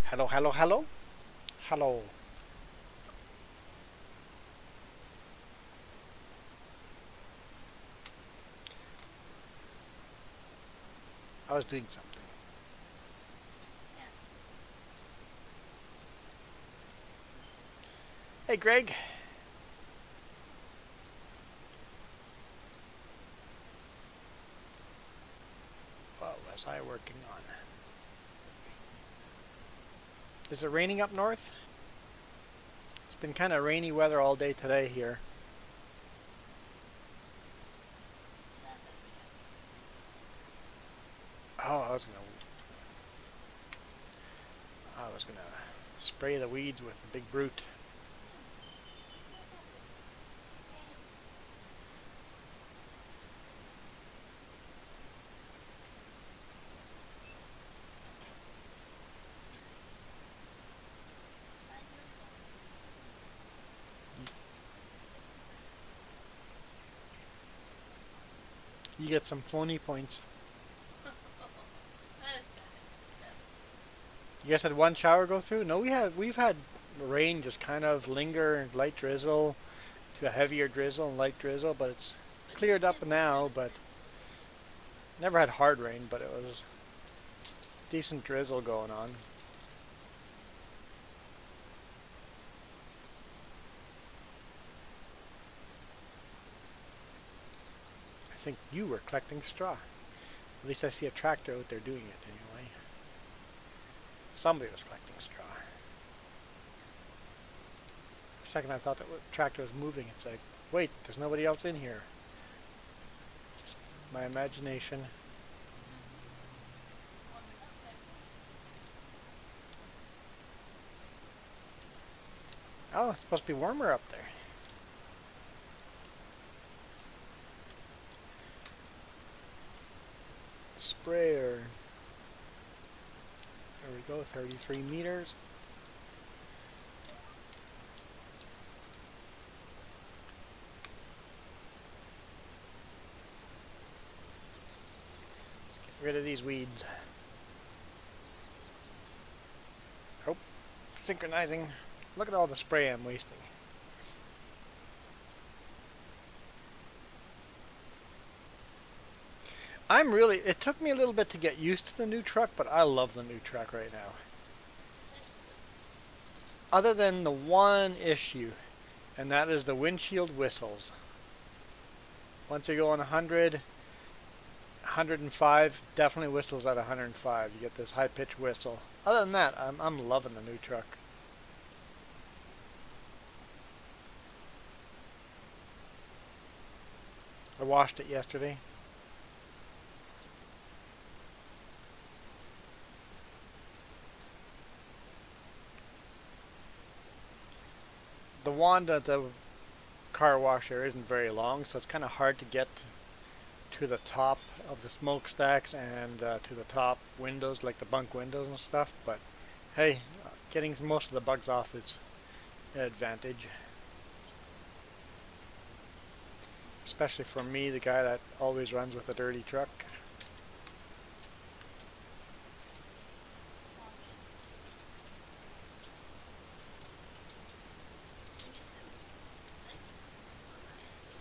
Hello, hello, hello. Hello. I was doing something. Hey, Greg. What was I working on? Is it raining up north? It's been kind of rainy weather all day today here. Oh, I was gonna spray the weeds with the big brute. You get some phony points. You guys had one shower go through? No, we've had rain just kind of linger and light drizzle to a heavier drizzle and light drizzle, but it's cleared up now. But never had hard rain, but it was decent drizzle going on. I think you were collecting straw. At least I see a tractor out there doing it anyway. Somebody was collecting straw. For a second I thought the tractor was moving. It's like, wait, there's nobody else in here. Just my imagination. Oh, it's supposed to be warmer up there. Sprayer. There we go, 33 meters. Get rid of these weeds. Oh, synchronizing. Look at all the spray I'm wasting. It took me a little bit to get used to the new truck, but I love the new truck right now. Other than the one issue, and that is the windshield whistles. Once you go on 100, 105, definitely whistles at 105. You get this high pitch whistle. Other than that, I'm loving the new truck. I washed it yesterday. The wand at the car washer isn't very long, so it's kind of hard to get to the top of the smokestacks and to the top windows, like the bunk windows and stuff. But hey, getting most of the bugs off is an advantage. Especially for me, the guy that always runs with a dirty truck.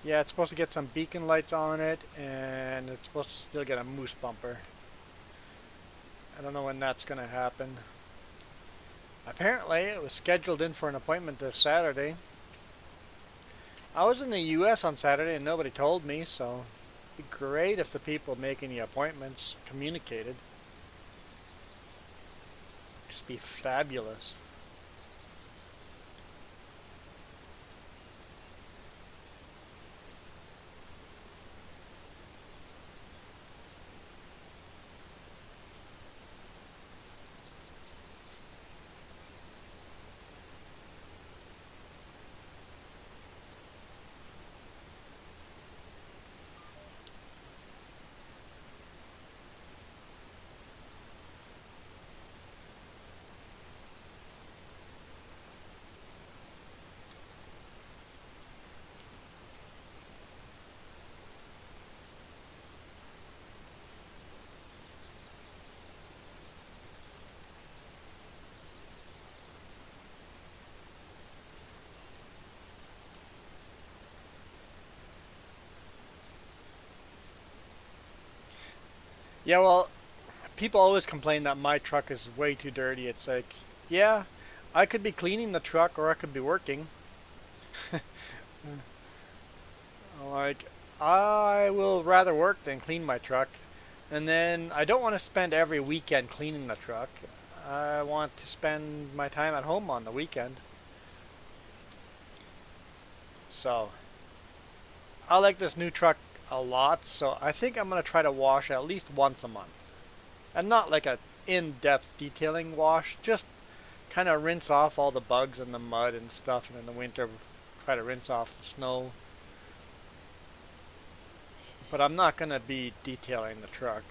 Yeah, it's supposed to get some beacon lights on it, and it's supposed to still get a moose bumper. I don't know when that's going to happen. Apparently, it was scheduled in for an appointment this Saturday. I was in the US on Saturday and nobody told me, so it'd be great if the people making the appointments communicated. Just be fabulous. Yeah, well, people always complain that my truck is way too dirty. It's like, yeah, I could be cleaning the truck or I could be working. Like, I will rather work than clean my truck. And then I don't want to spend every weekend cleaning the truck. I want to spend my time at home on the weekend. So, I like this new truck a lot, so I think I'm going to try to wash at least once a month. And not like a in-depth detailing wash, just kind of rinse off all the bugs and the mud and stuff, and in the winter try to rinse off the snow. But I'm not going to be detailing the truck.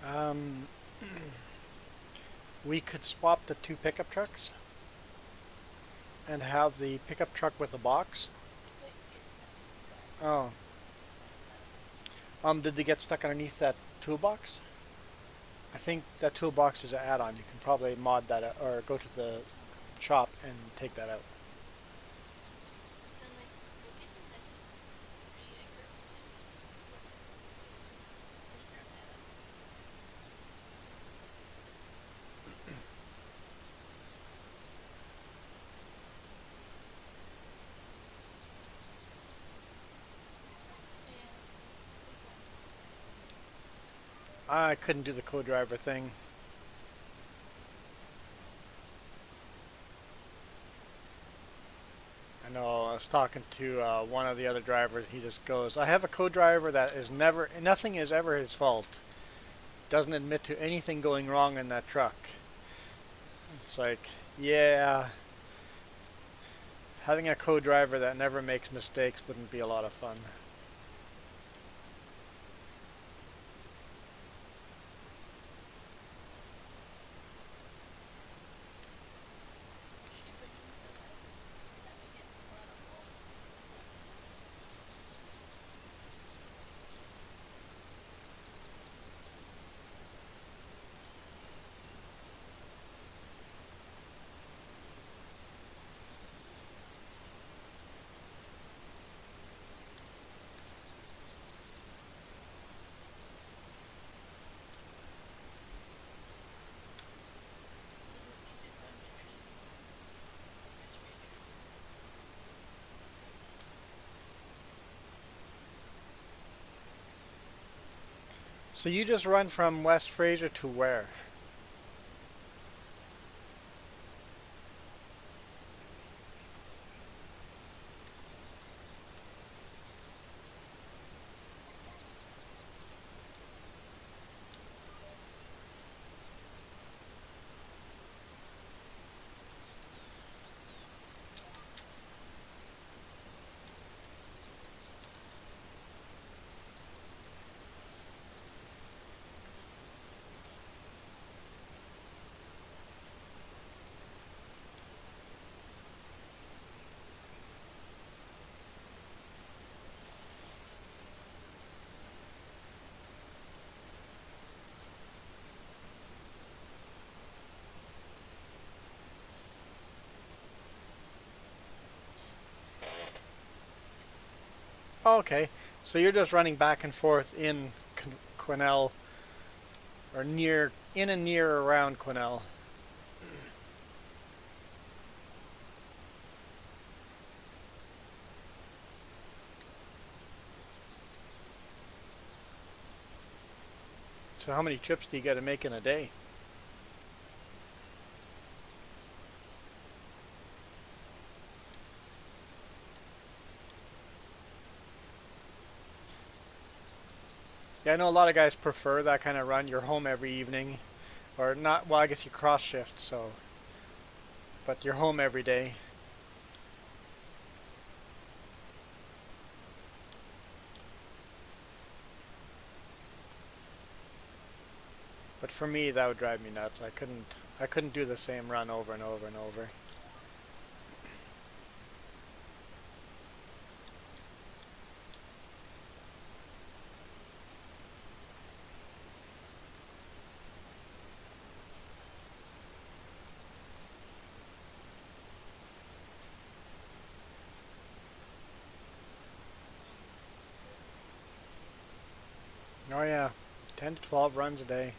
Um, we could swap the two pickup trucks and have the pickup truck with a box. Oh, did they get stuck underneath that toolbox? I think that toolbox is an add-on. You can probably mod that or go to the shop and take that out. I couldn't do the co-driver thing. I know I was talking to one of the other drivers. He just goes, "I have a co-driver that is never, nothing is ever his fault. Doesn't admit to anything going wrong in that truck." It's like, yeah, having a co-driver that never makes mistakes wouldn't be a lot of fun. So you just run from West Fraser to where? Oh, okay, so you're just running back and forth in Quesnel, or near, in and near around Quesnel. So how many trips do you got to make in a day? Yeah, I know a lot of guys prefer that kind of run. You're home every evening, Or not, well, I guess you cross shift, so, but you're home every day. But for me, that would drive me nuts. I couldn't do the same run over and over and over. Oh yeah, 10 to 12 runs a day.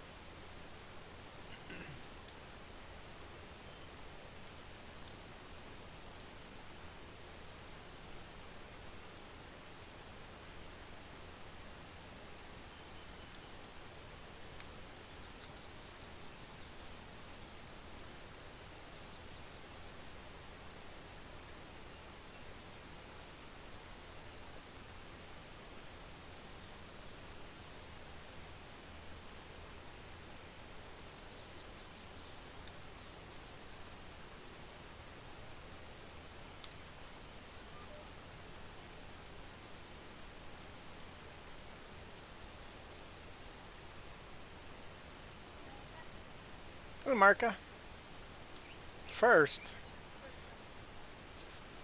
Ooh, Marka. First.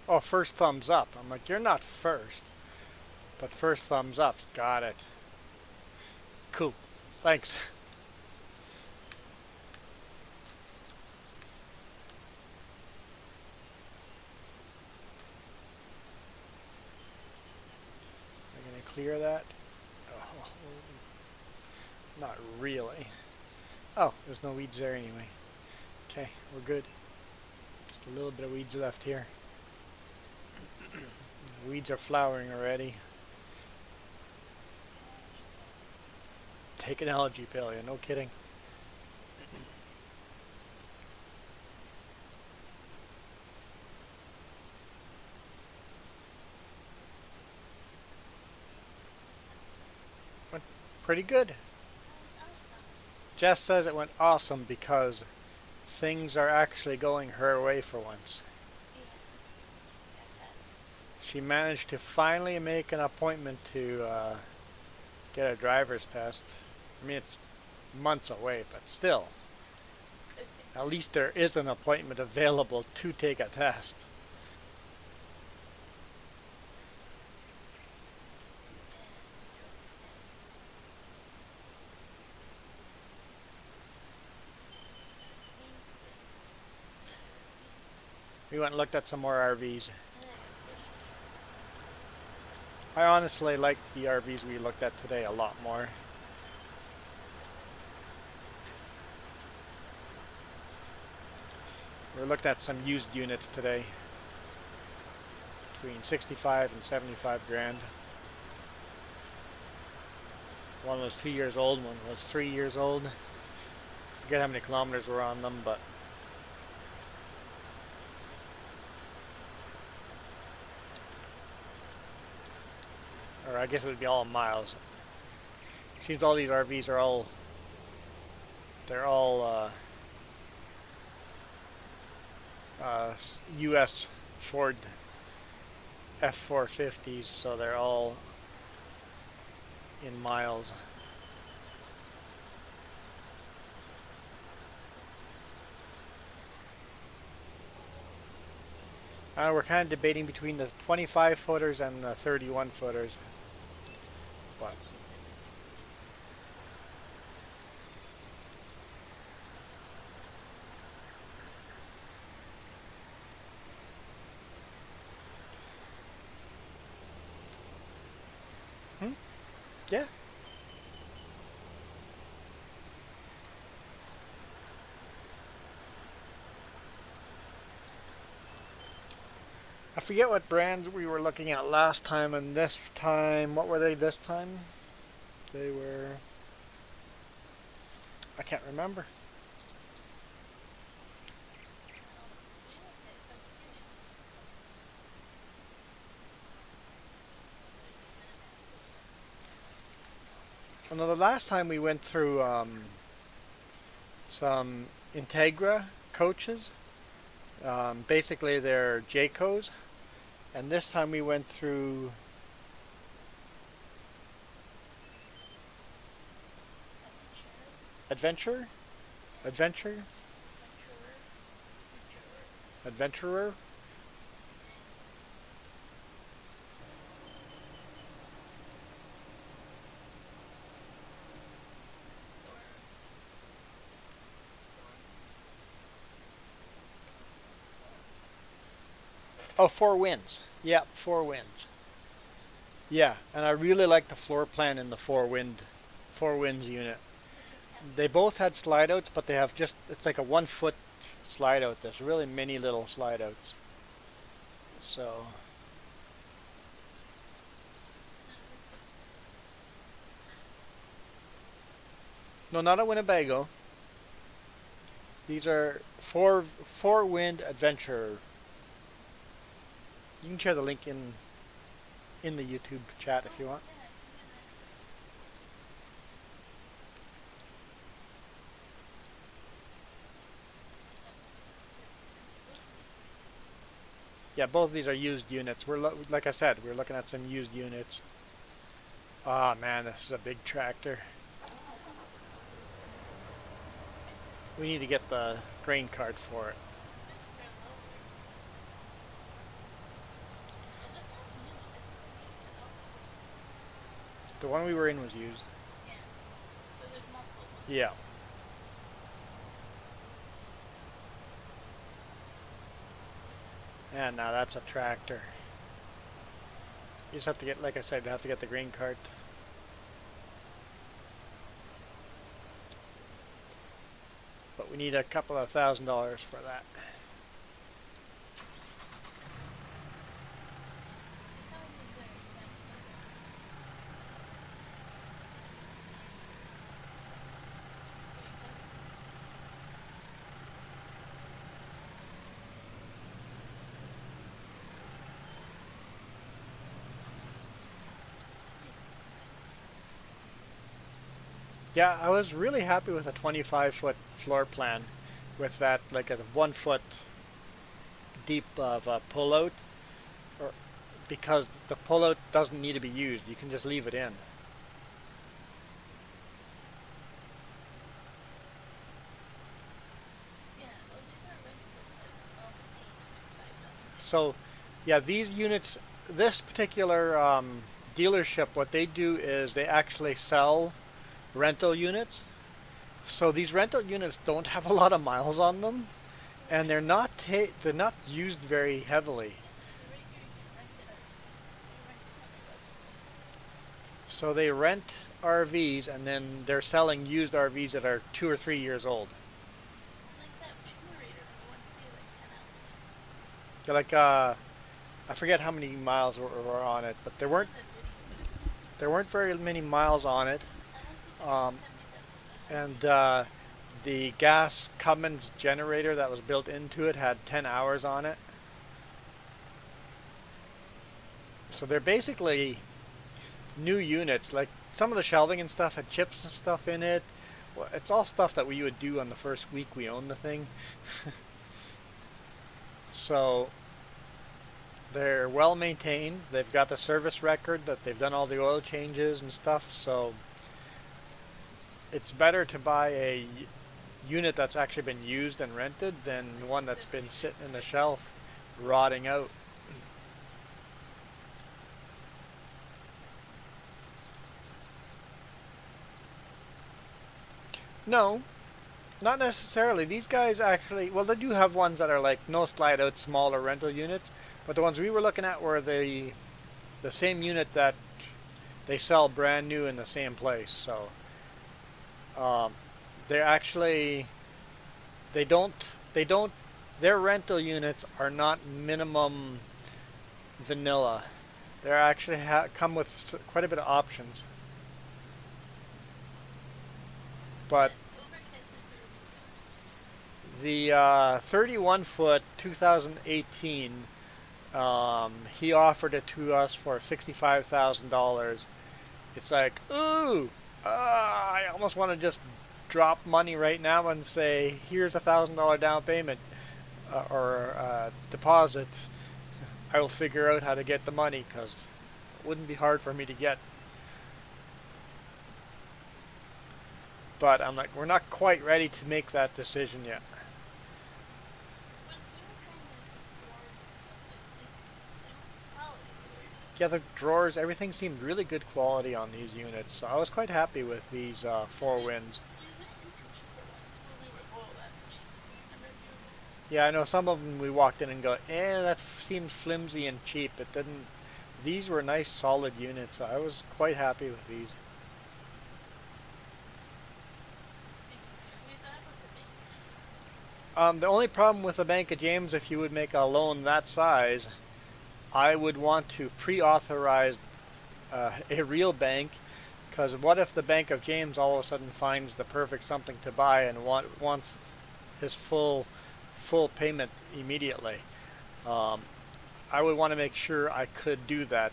Oh, first thumbs up. I'm like, you're not first. But first thumbs up. Got it. Cool. Thanks. Am I going to clear that? Oh, not really. Oh, there's no weeds there anyway. Okay, we're good. Just a little bit of weeds left here. The weeds are flowering already. Take an allergy pill, yeah, no kidding. Went pretty good. Jess says it went awesome because things are actually going her way for once. She managed to finally make an appointment to get a driver's test. I mean, it's months away, but still. At least there is an appointment available to take a test. We went and looked at some more RVs. I honestly like the RVs we looked at today a lot more. We looked at some used units today, between 65 and 75 grand. One was 2 years old, one was 3 years old. I forget how many kilometers were on them, but or I guess it would be all miles. Seems all these RVs are all U.S. Ford F450s, so they're all in miles. We're kind of debating between the 25 footers and the 31 footers. But yeah. I forget what brands we were looking at last time, and this time, what were they this time? They were, I can't remember. Well, no, the last time we went through some Integra coaches. Basically, they're Jaycos, and this time we went through Adventure, Adventure, Adventurer. Oh, Four Winds. Yeah, Four Winds. Yeah, and I really like the floor plan in the Four Winds unit. They both had slide outs, but they have just, it's like a 1 foot slide out. There's really many little slide outs. So, no, not a Winnebago. These are Four Wind Adventure. You can share the link in the YouTube chat if you want. Yeah, both of these are used units. Like I said, we're looking at some used units. Ah, man, this is a big tractor. We need to get the grain cart for it. The one we were in was used. Yeah. And now that's a tractor. You just have to get, like I said, you have to get the grain cart. But we need a couple of $1,000 for that. Yeah, I was really happy with a 25-foot floor plan with that, like a 1 foot deep of a pullout, or because the pullout doesn't need to be used. You can just leave it in. So, yeah, these units, this particular dealership, what they do is they actually sell rental units. So these rental units don't have a lot of miles on them, and they're not used very heavily. So they rent RVs, and then they're selling used RVs that are 2 or 3 years old. They're like I forget how many miles were on it, but there weren't very many miles on it. Um, and the gas Cummins generator that was built into it had 10 hours on it. So they're basically new units. Like some of the shelving and stuff had chips and stuff in it. Well, it's all stuff that we would do on the first week we owned the thing. So they're well maintained. They've got the service record that they've done all the oil changes and stuff. So it's better to buy a unit that's actually been used and rented than one that's been sitting in the shelf rotting out. No, not necessarily. These guys actually, well, they do have ones that are like no slide out, smaller rental units, but the ones we were looking at were the same unit that they sell brand new in the same place. So um, they're actually they don't their rental units are not minimum vanilla. They're actually come with quite a bit of options. But the 31 foot 2018, he offered it to us for $65,000. It's like, ooh, I almost want to just drop money right now and say, here's $1,000 down payment or deposit, I will figure out how to get the money because it wouldn't be hard for me to get. But I'm like, we're not quite ready to make that decision yet. Yeah, the drawers, everything seemed really good quality on these units, so I was quite happy with these Four Winds. Yeah, I know some of them we walked in and go, that seemed flimsy and cheap. It didn't. These were nice, solid units. I was quite happy with these. The only problem with the Bank of James, if you would make a loan that size, I would want to pre-authorize a real bank, because what if the Bank of James all of a sudden finds the perfect something to buy and wants his full payment immediately? I would want to make sure I could do that.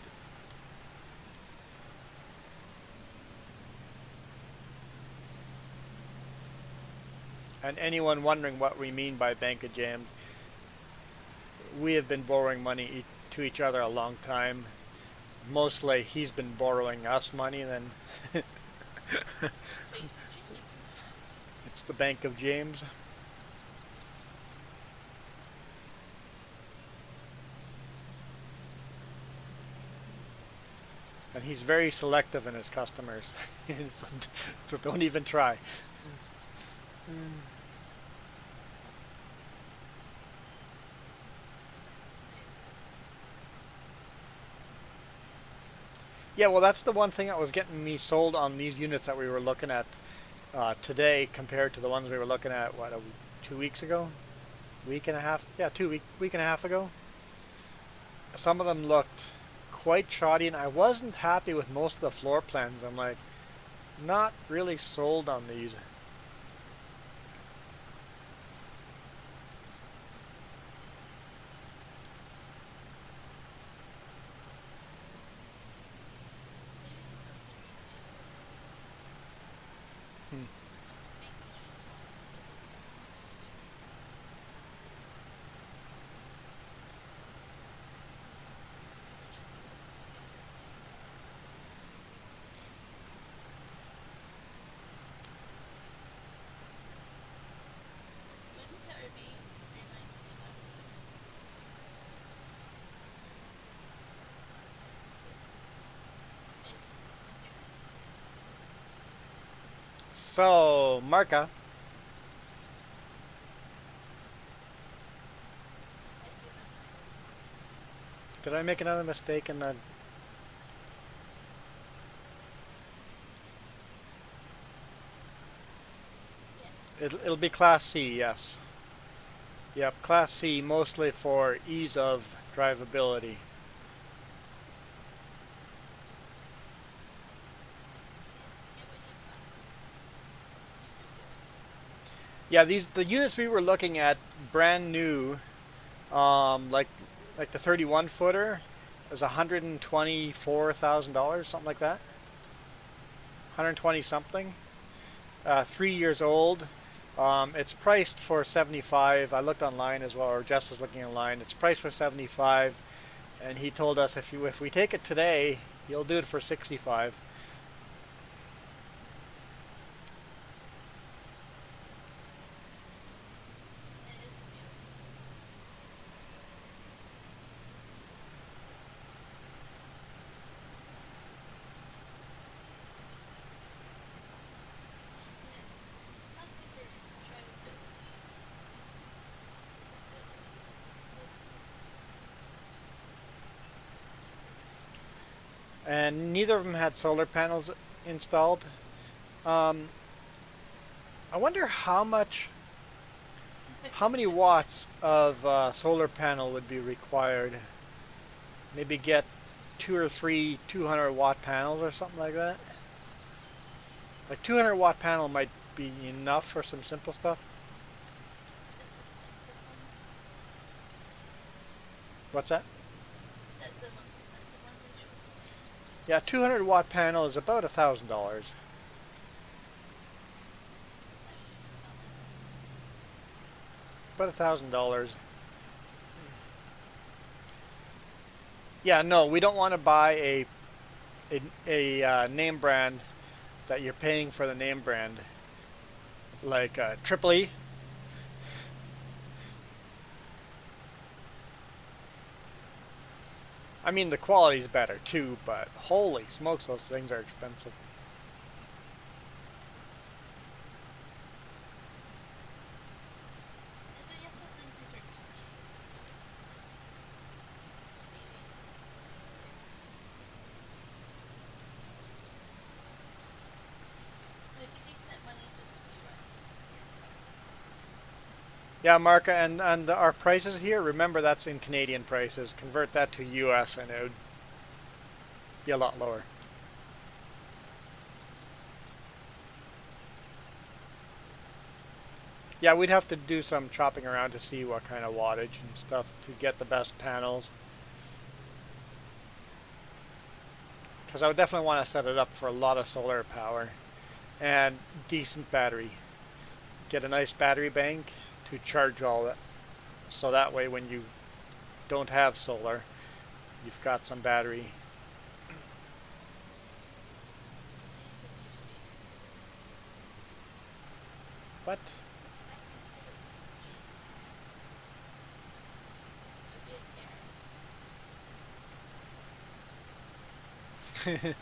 And anyone wondering what we mean by Bank of James, we have been borrowing money to each other a long time. Mostly he's been borrowing us money, then it's the Bank of James. And he's very selective in his customers. So don't even try. Yeah, well, that's the one thing that was getting me sold on these units that we were looking at today compared to the ones we were looking at, what, 2 weeks ago? Week and a half? Yeah, week and a half ago. Some of them looked quite shoddy, and I wasn't happy with most of the floor plans. I'm like, not really sold on these. Hmm. So, Marka, did I make another mistake in the... It'll be Class C, yes. Yep, Class C, mostly for ease of drivability. Yeah, the units we were looking at, brand new, like the 31 footer, is $124,000, something like that. 120 something. 3 years old. It's priced for 75. I looked online as well, or Jess was looking online. It's priced for 75, and he told us if we take it today, he'll do it for 65. And neither of them had solar panels installed. Um, I wonder how many watts of solar panel would be required. Maybe get 2 or 3 200-watt panels or something like that. Like 200-watt panel might be enough for some simple stuff. What's that? Yeah, 200-watt panel is about $1,000. About $1,000. Yeah, no, we don't want to buy a name brand that you're paying for the name brand, like Triple E. I mean, the quality's better too, but holy smokes, those things are expensive. Yeah, Marka, and our prices here, remember that's in Canadian prices. Convert that to US and it would be a lot lower. Yeah, we'd have to do some chopping around to see what kind of wattage and stuff to get the best panels. Because I would definitely want to set it up for a lot of solar power and decent battery. Get a nice battery bank to charge all that. So that way when you don't have solar, you've got some battery. But you're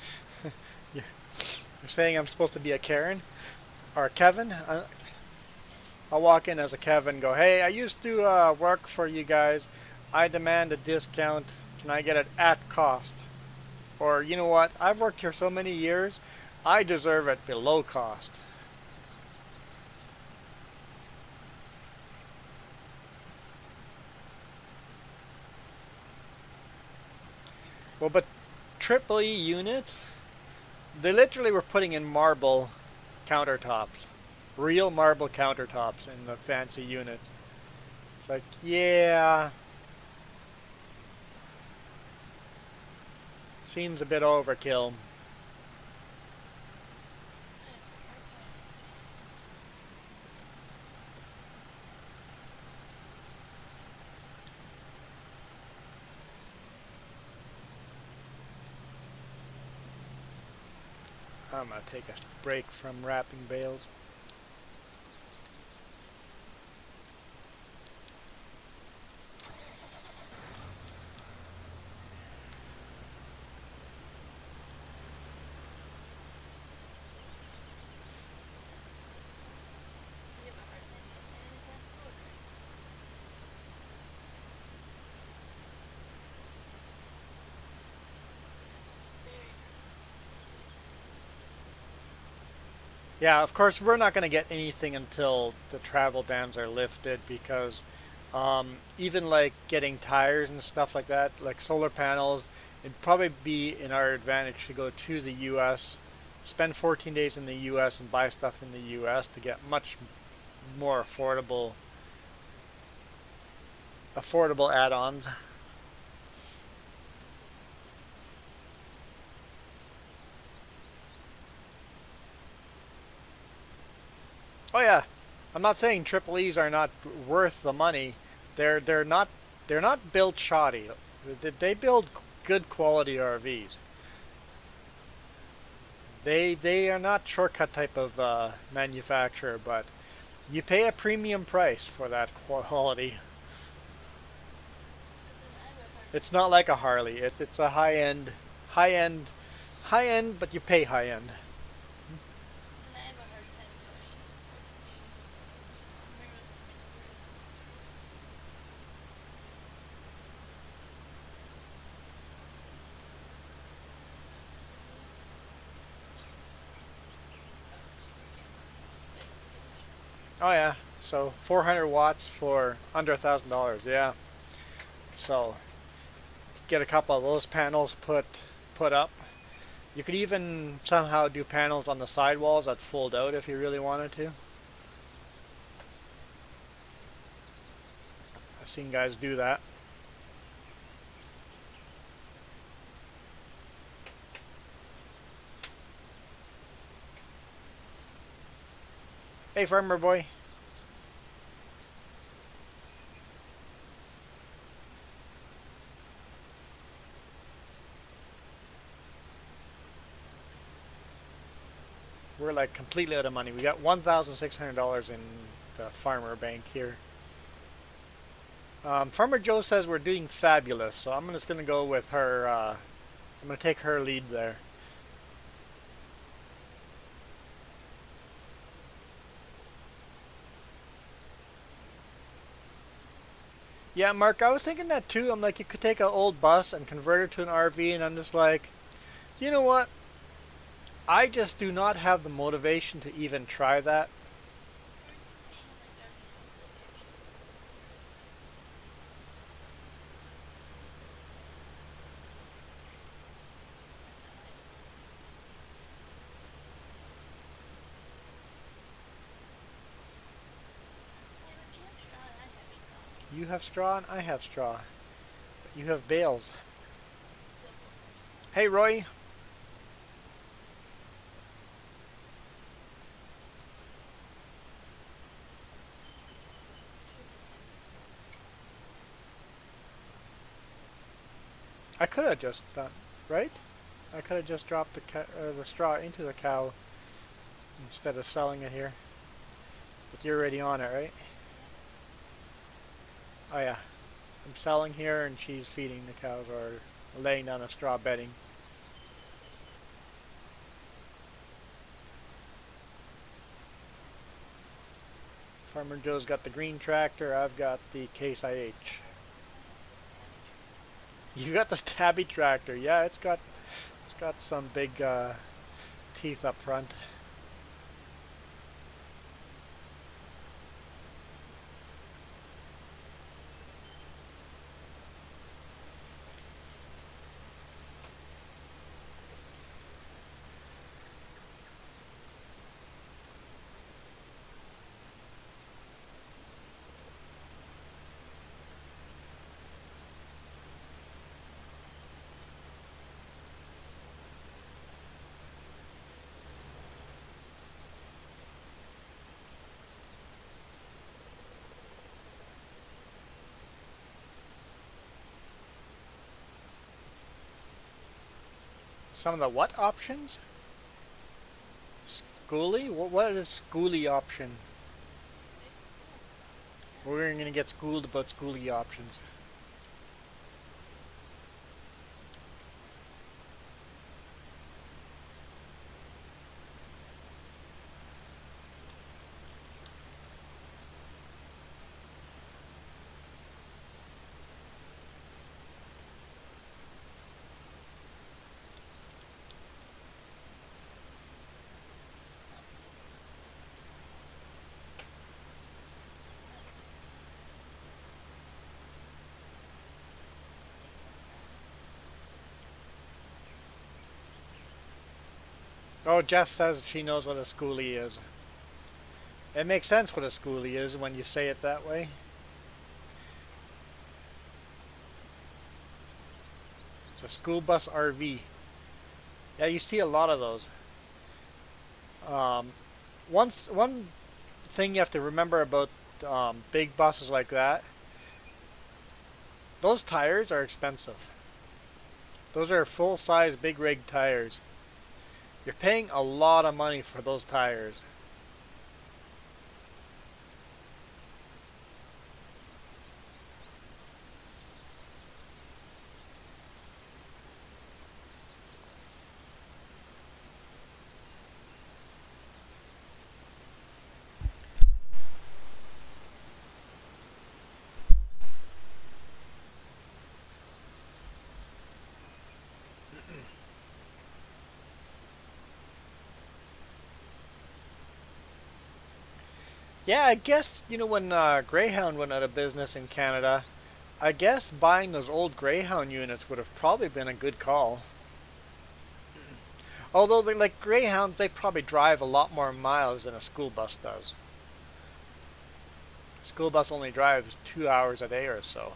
saying I'm supposed to be a Karen or a Kevin? I'll walk in as a Kevin and go, hey, I used to work for you guys. I demand a discount. Can I get it at cost? Or, you know what? I've worked here so many years. I deserve it below cost. Well, but Triple E units, they literally were putting in marble countertops. Real marble countertops in the fancy units. It's like, yeah, seems a bit overkill. I'm gonna take a break from wrapping bales. Yeah, of course, we're not going to get anything until the travel bans are lifted because even like getting tires and stuff like that, like solar panels, it'd probably be in our advantage to go to the US, spend 14 days in the US and buy stuff in the US to get much more affordable add-ons. Oh yeah, I'm not saying triple E's are not worth the money. They're not built shoddy. They build good quality RVs. They are not shortcut type of manufacturer, but you pay a premium price for that quality. It's not like a Harley. It's a high end, high end, but you pay high end. Oh yeah, so 400 watts for under $1,000. Yeah, so get a couple of those panels put up. You could even somehow do panels on the sidewalls that fold out if you really wanted to. I've seen guys do that. Hey, farmer boy. like completely out of money. We got $1,600 in the farmer bank here. Farmer Joe says we're doing fabulous, so I'm just gonna go with her. I'm gonna take her lead there. Yeah, Mark, I was thinking that too. I'm like, you could take an old bus and convert it to an RV, and I'm just like, you know what? I just do not have the motivation to even try that. You have straw and I have straw. But you have bales. Hey, Roy. I could have just done, right? I could have just dropped the straw into the cow instead of selling it here. But you're already on it, right? Oh yeah. I'm selling here and she's feeding the cows or laying down a straw bedding. Farmer Joe's got the green tractor, I've got the Case IH. You got the Stabby tractor, yeah, it's got some big teeth up front. Some of the what options? Schoolie? What is schoolie option? We're gonna get schooled about schoolie options. Oh, Jess says she knows what a schoolie is. It makes sense what a schoolie is when you say it that way. It's a school bus RV. Yeah, you see a lot of those. Um, one thing you have to remember about big buses like that, those tires are expensive. Those are full-size big rig tires. You're paying a lot of money for those tires. Yeah, I guess, when Greyhound went out of business in Canada, I guess buying those old Greyhound units would have probably been a good call. Although, like Greyhounds, they probably drive a lot more miles than a school bus does. A school bus only drives 2 hours a day or so.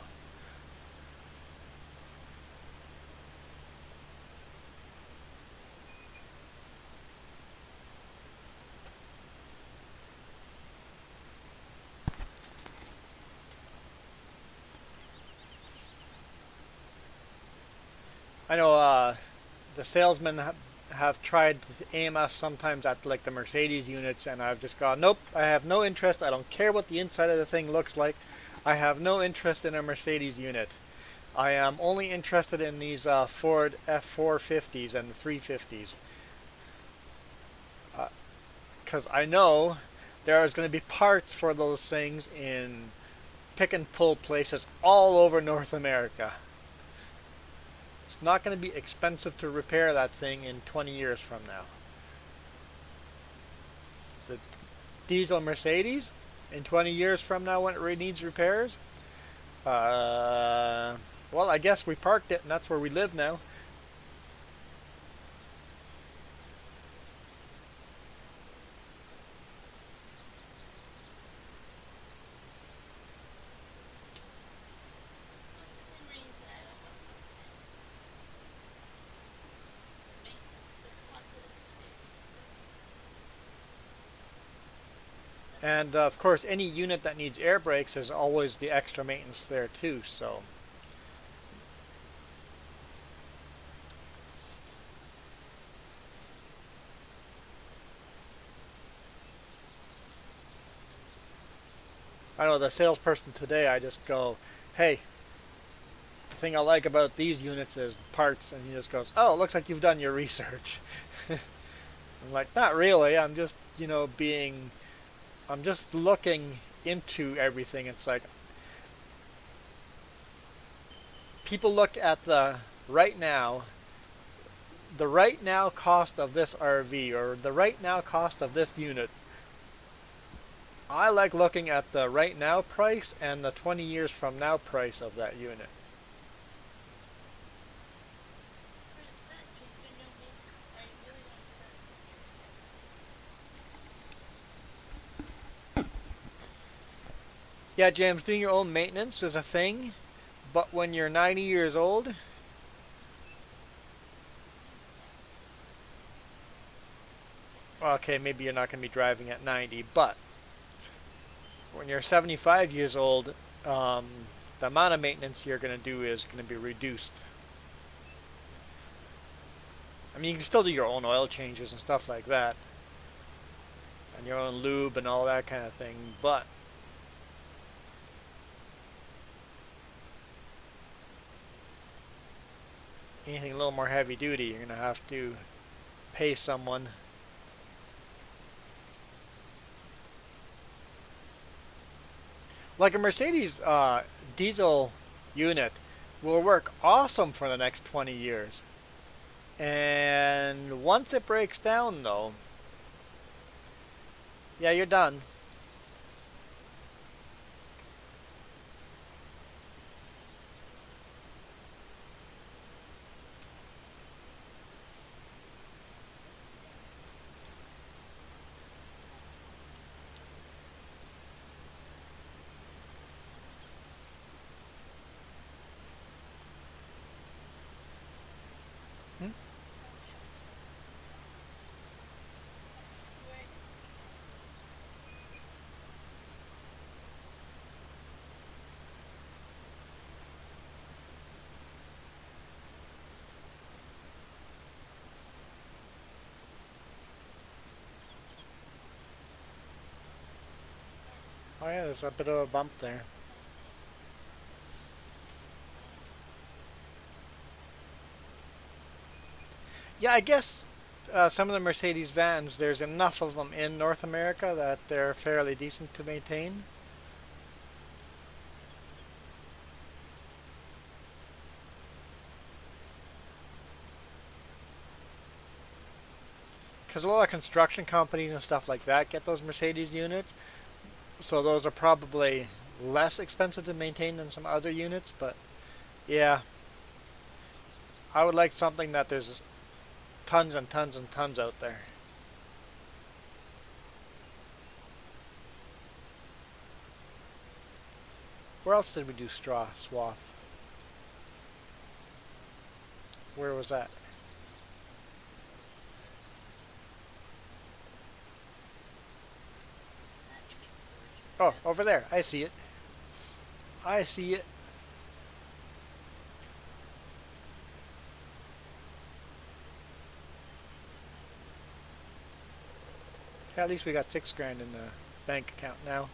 I know the salesman have tried AMS sometimes at like the Mercedes units, and I've just gone, nope, I have no interest. I don't care what the inside of the thing looks like. I have no interest in a Mercedes unit. I am only interested in these Ford F450s and the 350s. Because I know there is going to be parts for those things in pick and pull places all over North America. It's not going to be expensive to repair that thing in 20 years from now. The diesel Mercedes, in 20 years from now when it needs repairs, well, I guess we parked it and that's where we live now. And of course, any unit that needs air brakes is always the extra maintenance there too. So, I know the salesperson today, I just go, hey, the thing I like about these units is the parts, and he just goes, oh, it looks like you've done your research. I'm like, not really. I'm just, I'm just looking into everything. It's like people look at the right now cost of this RV or the right now cost of this unit. I like looking at the right now price and the 20 years from now price of that unit. Yeah, James, doing your own maintenance is a thing, but when you're 90 years old, okay, maybe you're not going to be driving at 90, but when you're 75 years old, the amount of maintenance you're going to do is going to be reduced. I mean, you can still do your own oil changes and stuff like that, and your own lube and all that kind of thing, but anything a little more heavy duty, you're going to have to pay someone. Like a Mercedes diesel unit will work awesome for the next 20 years. And once it breaks down though, yeah, you're done. Hmm? Oh yeah, there's a bit of a bump there. Yeah, I guess some of the Mercedes vans, there's enough of them in North America that they're fairly decent to maintain. Because a lot of construction companies and stuff like that get those Mercedes units, so those are probably less expensive to maintain than some other units, but yeah, I would like something that there's tons and tons and tons out there. Where else did we do straw swath? Where was that? Oh, over there. I see it. I see it. Yeah, at least we got 6 grand in the bank account now.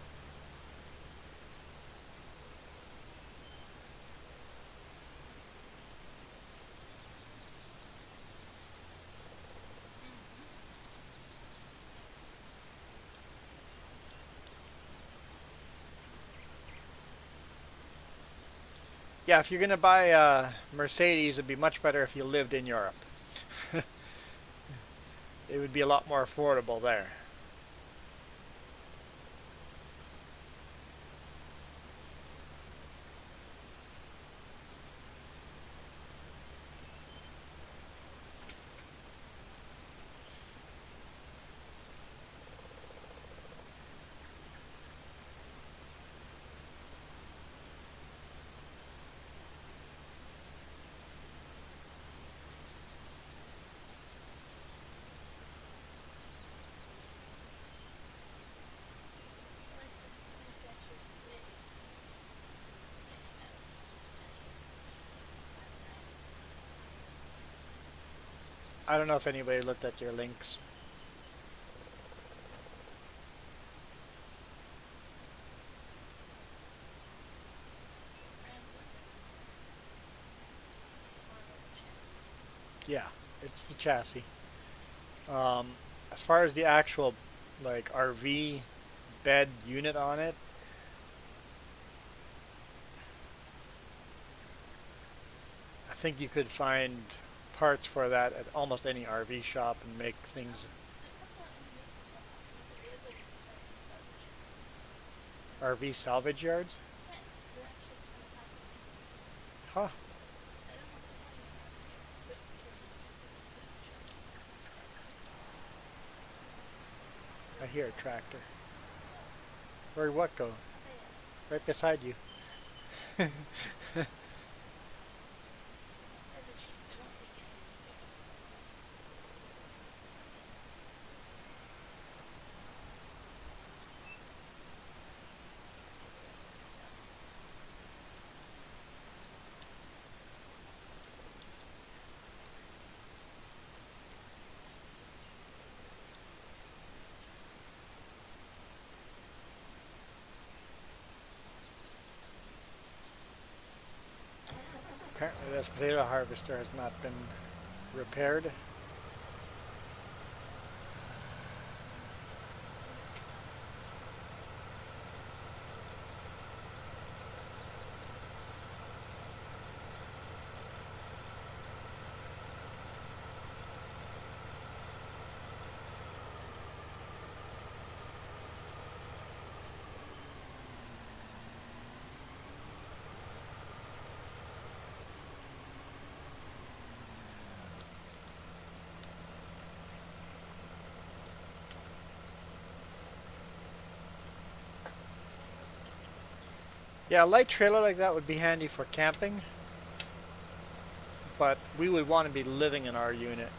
Yeah, if you're gonna buy a Mercedes, it'd be much better if you lived in Europe. It would be a lot more affordable there. I don't know if anybody looked at your links. Yeah, it's the chassis. Um, as far as the actual like RV bed unit on it, I think you could find parts for that at almost any RV shop and make things. RV salvage yards? Huh, I hear a tractor. Where'd what go? Right beside you. Apparently this potato harvester has not been repaired. Yeah, a light trailer like that would be handy for camping, but we would want to be living in our unit.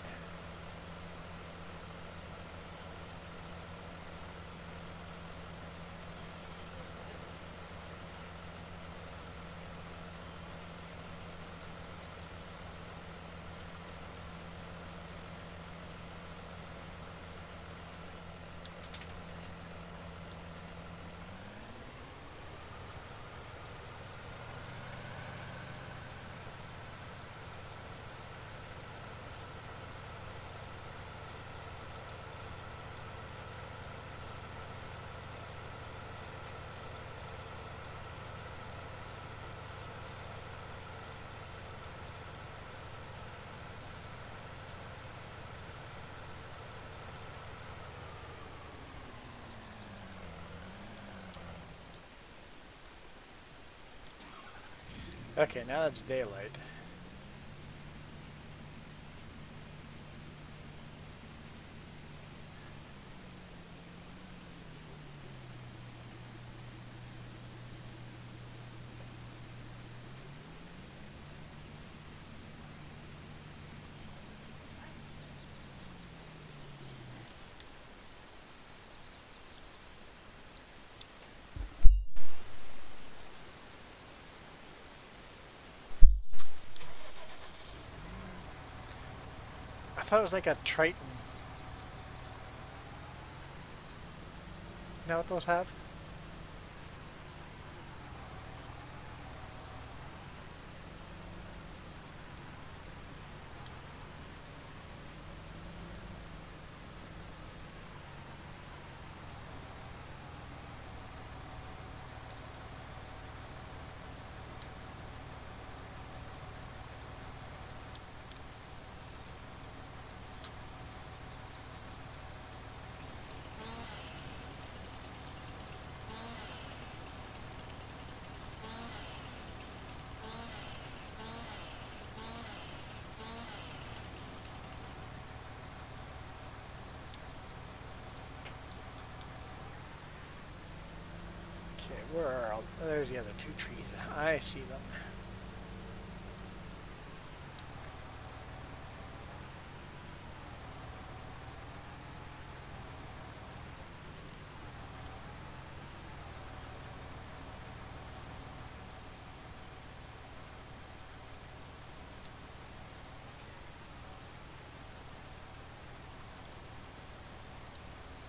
Okay, now that's daylight. I thought it was like a Triton. that what those have? Okay, where are all, there's the other two trees. I see them.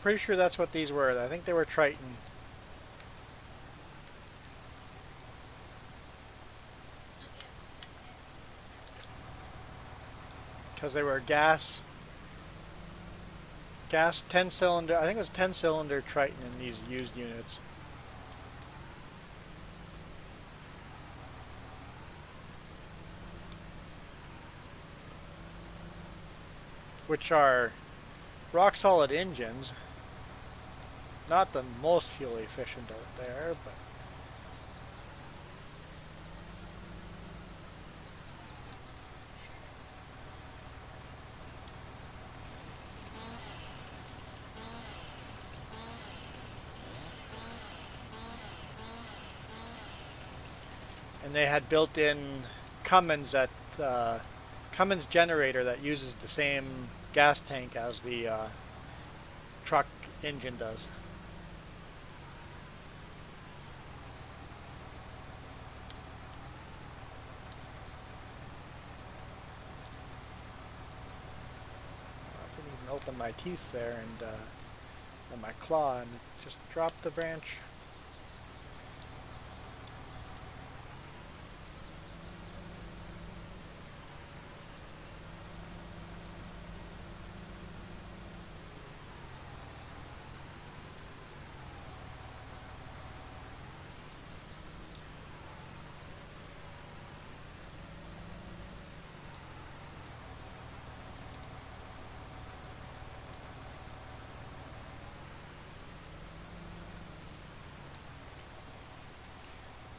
Pretty sure that's what these were. I think they were Triton. Because they were gas 10 cylinder, I think it was 10 cylinder Triton in these used units. Which are rock solid engines. Not the most fuel efficient out there, but and they had built-in Cummins Cummins generator that uses the same gas tank as the truck engine does. I didn't even open my teeth there and my claw and just dropped the branch.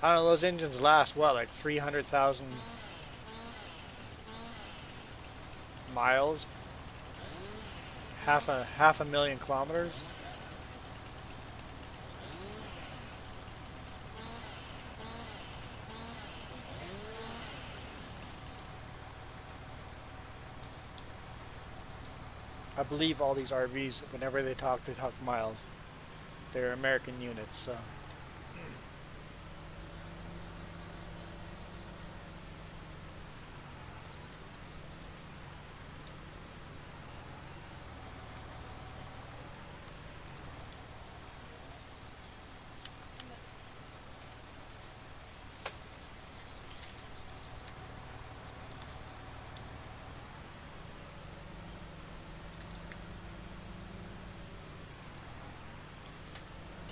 I don't know, those engines last what, like 300,000 miles? Half a million kilometers? I believe all these RVs, whenever they talk miles. They're American units, so.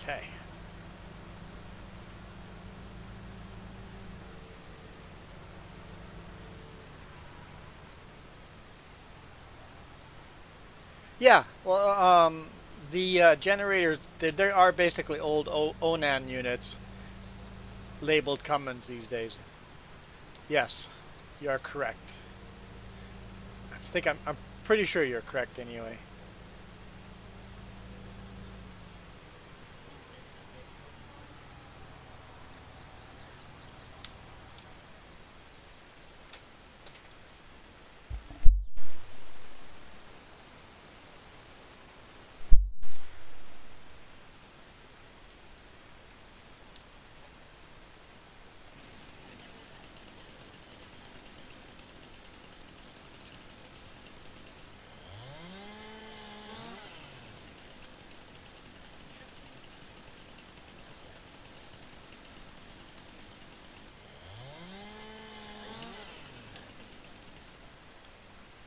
Okay. Yeah, well, the generators, they are basically old Onan units labeled Cummins these days. Yes, you are correct. I'm pretty sure you're correct anyway.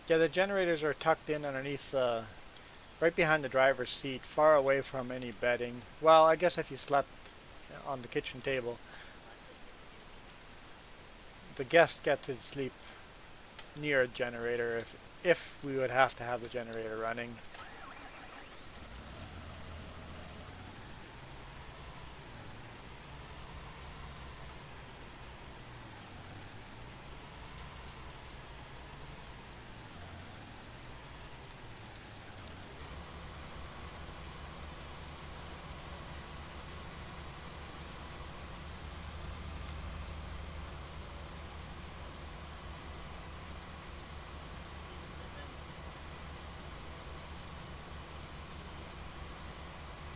Yeah, the generators are tucked in underneath right behind the driver's seat, far away from any bedding. Well, I guess if you slept on the kitchen table, the guests get to sleep near a generator if we would have to have the generator running.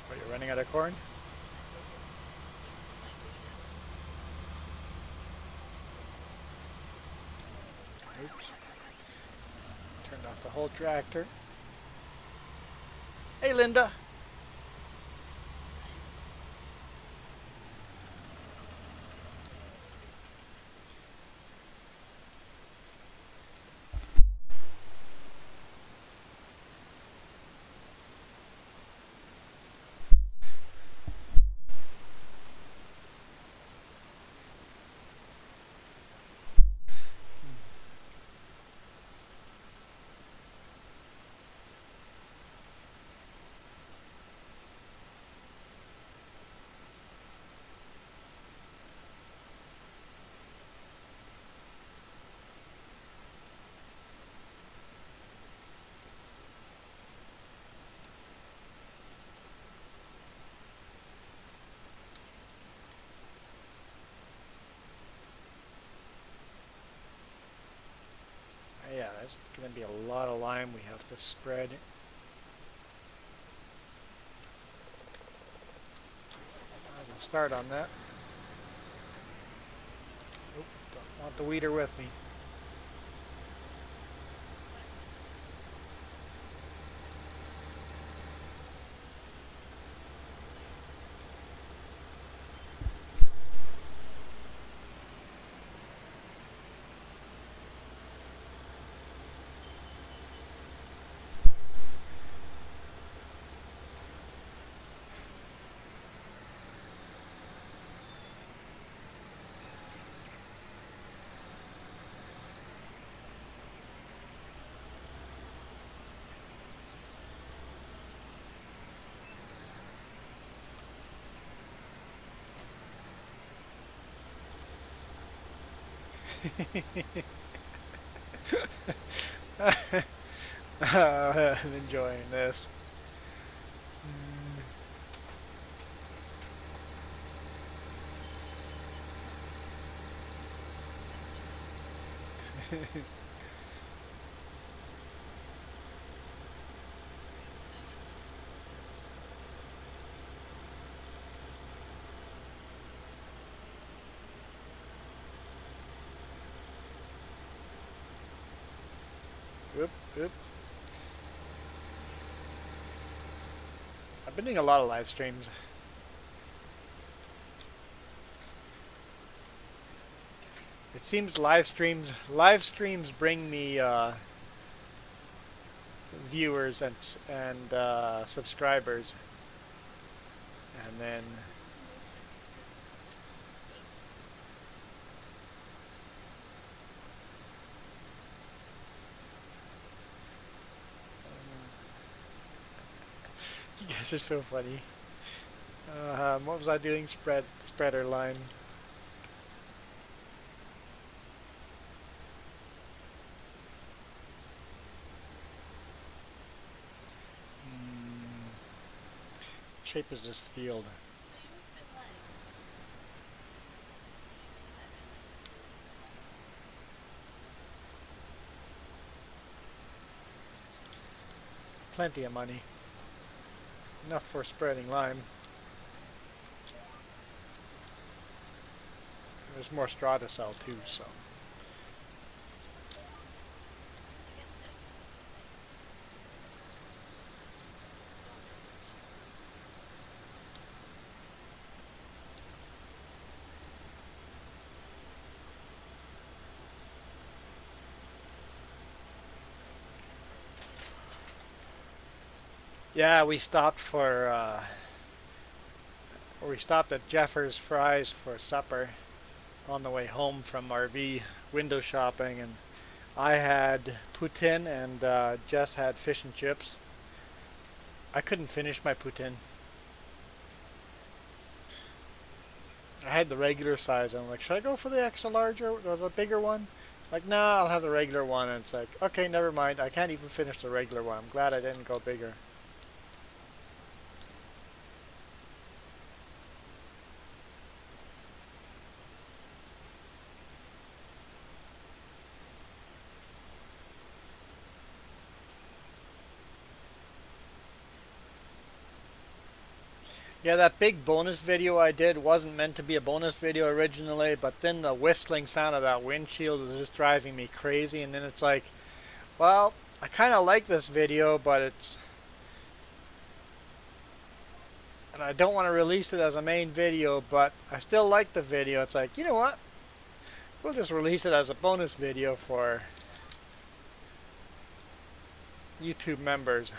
But you're running out of corn? Oops. Turned off the whole tractor. Hey, Linda. Yeah, that's going to be a lot of lime we have to spread. I can start on that. Oop, don't want the weeder with me. I'm enjoying this. Oop, oop. I've been doing a lot of live streams. It seems live streams bring me viewers and subscribers, and then you guys are so funny. What was I doing? Spreader line. Shape is this field? Plenty of money. Enough for spreading lime. There's more straw to sell too, so. Yeah, we stopped at Jeffers Fries for supper on the way home from RV window shopping, and I had poutine and Jess had fish and chips. I couldn't finish my poutine. I had the regular size. I'm like, should I go for the extra larger or the bigger one? Like, nah, I'll have the regular one. And it's like, okay, never mind. I can't even finish the regular one. I'm glad I didn't go bigger. Yeah, that big bonus video I did wasn't meant to be a bonus video originally, but then the whistling sound of that windshield was just driving me crazy. And then it's like, well, I kind of like this video, but and I don't want to release it as a main video, but I still like the video. It's like, you know what? We'll just release it as a bonus video for YouTube members.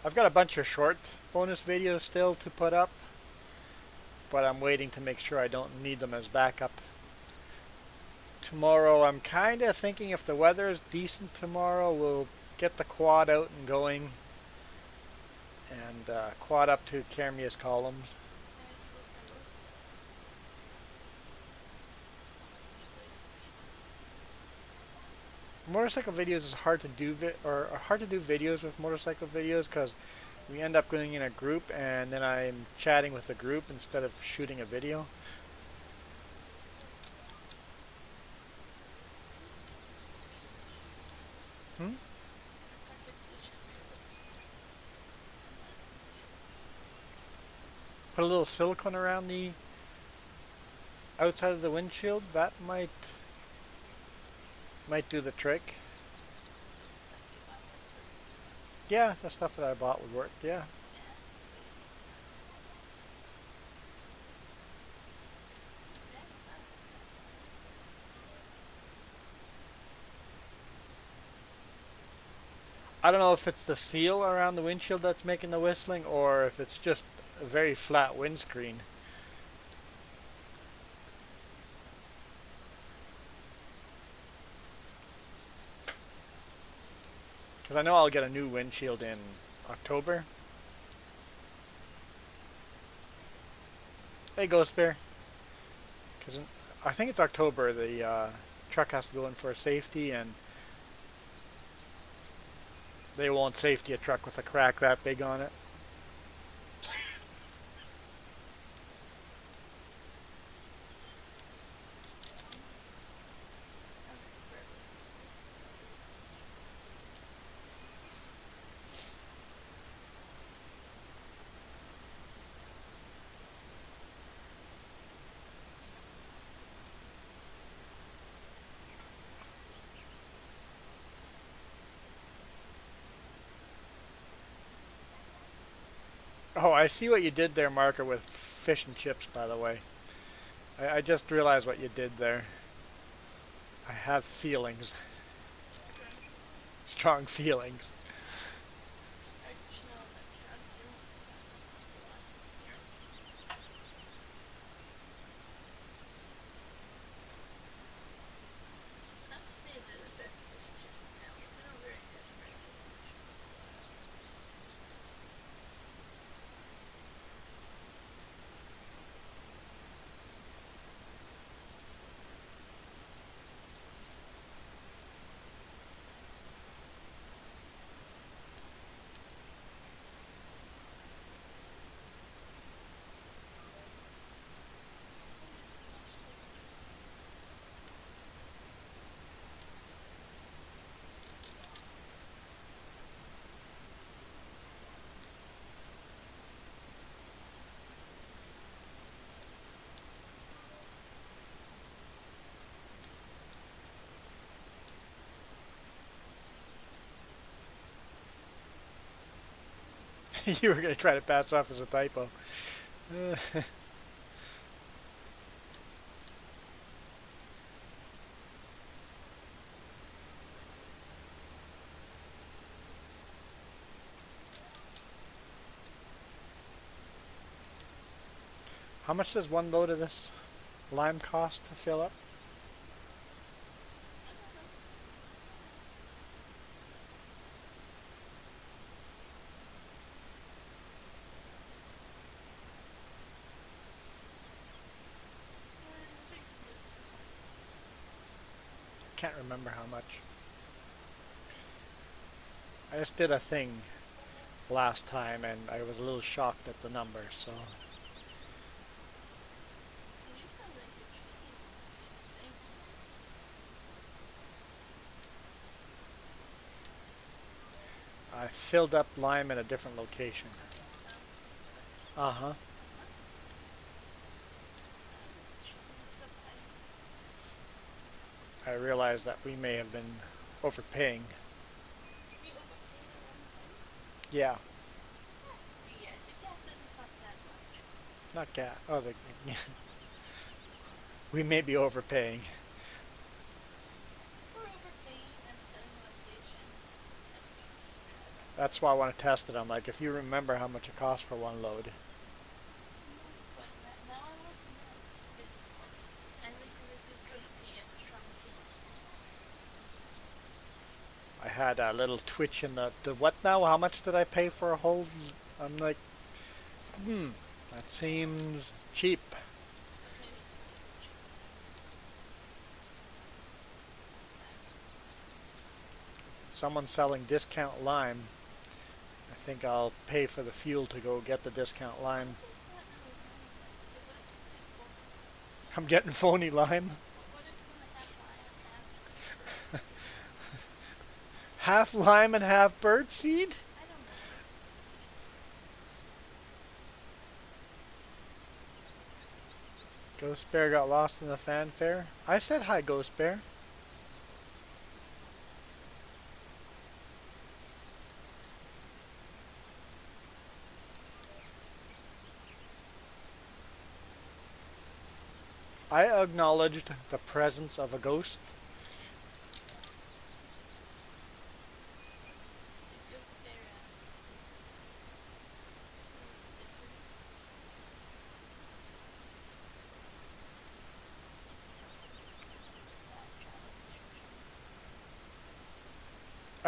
I've got a bunch of short bonus videos still to put up, but I'm waiting to make sure I don't need them as backup. Tomorrow, I'm kind of thinking if the weather is decent tomorrow, we'll get the quad out and going and quad up to Kermias columns. Motorcycle videos is hard to do or hard to do videos with motorcycle videos because we end up going in a group and then I'm chatting with the group instead of shooting a video. Hmm? Put a little silicone around the outside of the windshield. That might do the trick. Yeah, the stuff that I bought would work. Yeah. I don't know if it's the seal around the windshield that's making the whistling or if it's just a very flat windscreen. Because I know I'll get a new windshield in October. Hey, Ghost Bear. Because I think it's October, the truck has to go in for safety, and they won't safety a truck with a crack that big on it. Oh, I see what you did there, Marker, with fish and chips, by the way. I just realized what you did there. I have feelings. Strong feelings. You were going to try to pass off as a typo. How much does one load of this lime cost to fill up? Can't remember how much. I just did a thing last time and I was a little shocked at the number, so I filled up lime in a different location. Uh-huh. I realized that we may have been overpaying. Yeah, not gas. Oh, we may be overpaying. That's why I want to test it. I'm like, if you remember how much it costs for one load. I had a little twitch in the what now? How much did I pay for a whole? I'm like, that seems cheap. Someone's selling discount lime. I think I'll pay for the fuel to go get the discount lime. I'm getting phony lime. Half lime and half birdseed? Ghost Bear got lost in the fanfare. I said hi, Ghost Bear. I acknowledged the presence of a ghost.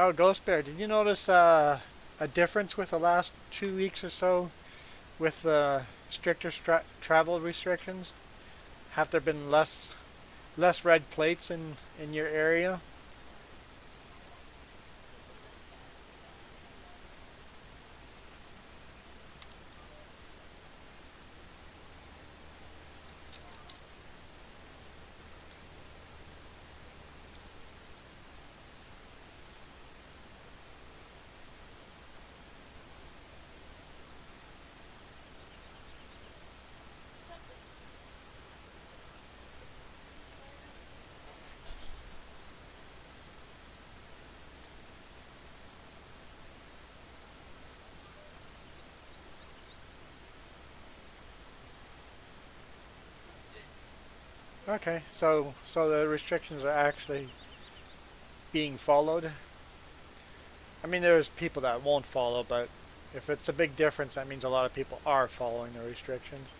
Oh, Ghost Bear, did you notice a difference with the last 2 weeks or so with stricter travel restrictions? Have there been less red plates in your area? Okay, so the restrictions are actually being followed. I mean, there's people that won't follow, but if it's a big difference, that means a lot of people are following the restrictions.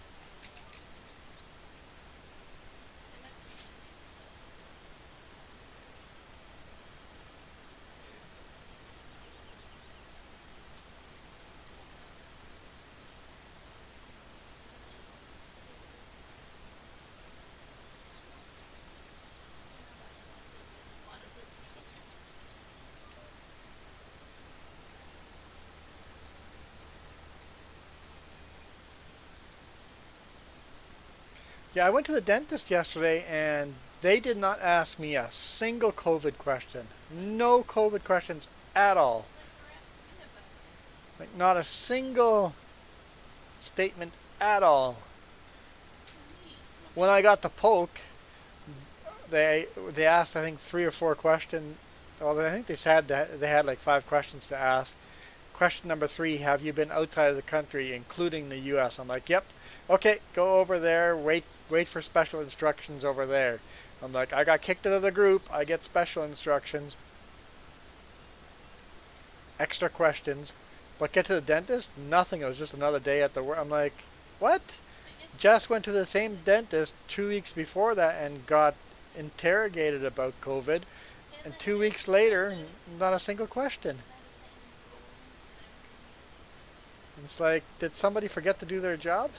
Yeah, I went to the dentist yesterday and they did not ask me a single COVID question. No COVID questions at all. Like not a single statement at all. When I got the poke, they asked I think 3 or 4 questions. Well, I think they said that they had like 5 questions to ask. Question number 3: have you been outside of the country, including the U.S.? I'm like, yep. Okay, go over there. Wait for special instructions over there. I'm like, I got kicked out of the group. I get special instructions. Extra questions. But get to the dentist? Nothing. It was just another day at the work. I'm like, what? Jess went to the same dentist 2 weeks before that and got interrogated about COVID, and 2 weeks later, not a single question. It's like, did somebody forget to do their job?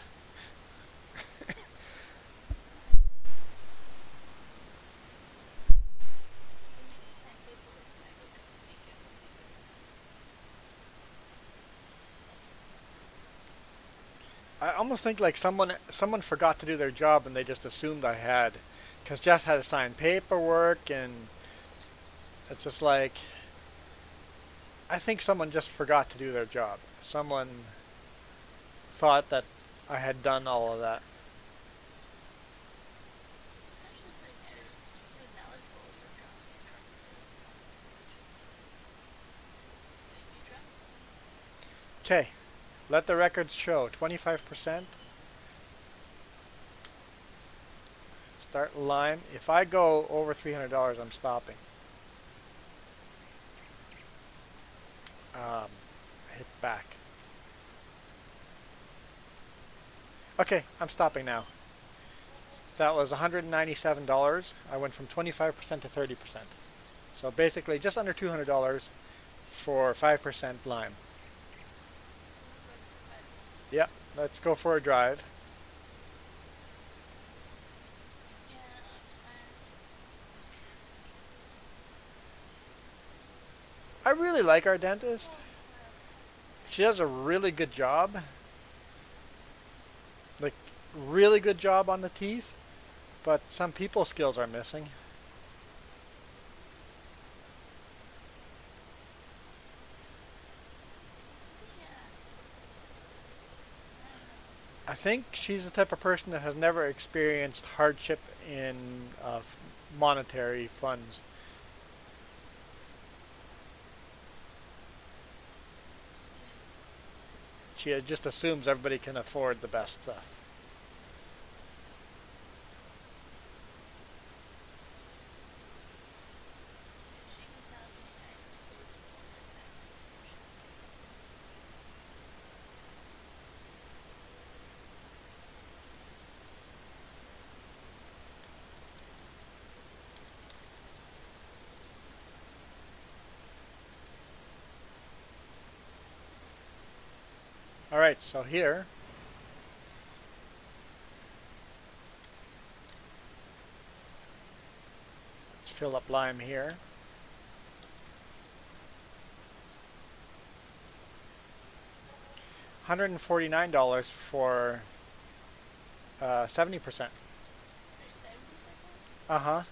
I almost think like someone forgot to do their job and they just assumed I had, because Jess had to sign paperwork, and it's just like I think someone just forgot to do their job. Someone thought that I had done all of that. Okay, let the records show 25%. Start line. If I go over $300, I'm stopping. Hit back. Okay, I'm stopping now. That was $197. I went from 25% to 30%. So basically just under $200 for 5% lime. Yeah, let's go for a drive. I really like our dentist. She does a really good job. Like, really good job on the teeth. But some people skills are missing. I think she's the type of person that has never experienced hardship in monetary funds. She just assumes everybody can afford the best stuff. Alright, so here, let's fill up lime here. $149 for 70%. Uh-huh.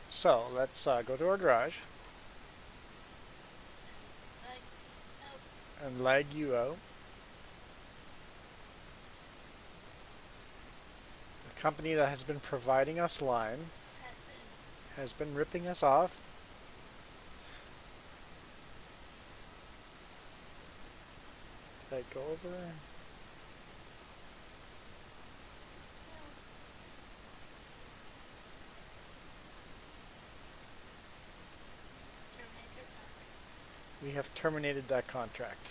So let's go to our garage and lag you out. The company that has been providing us lime has been ripping us off. Did I go over? We have terminated that contract.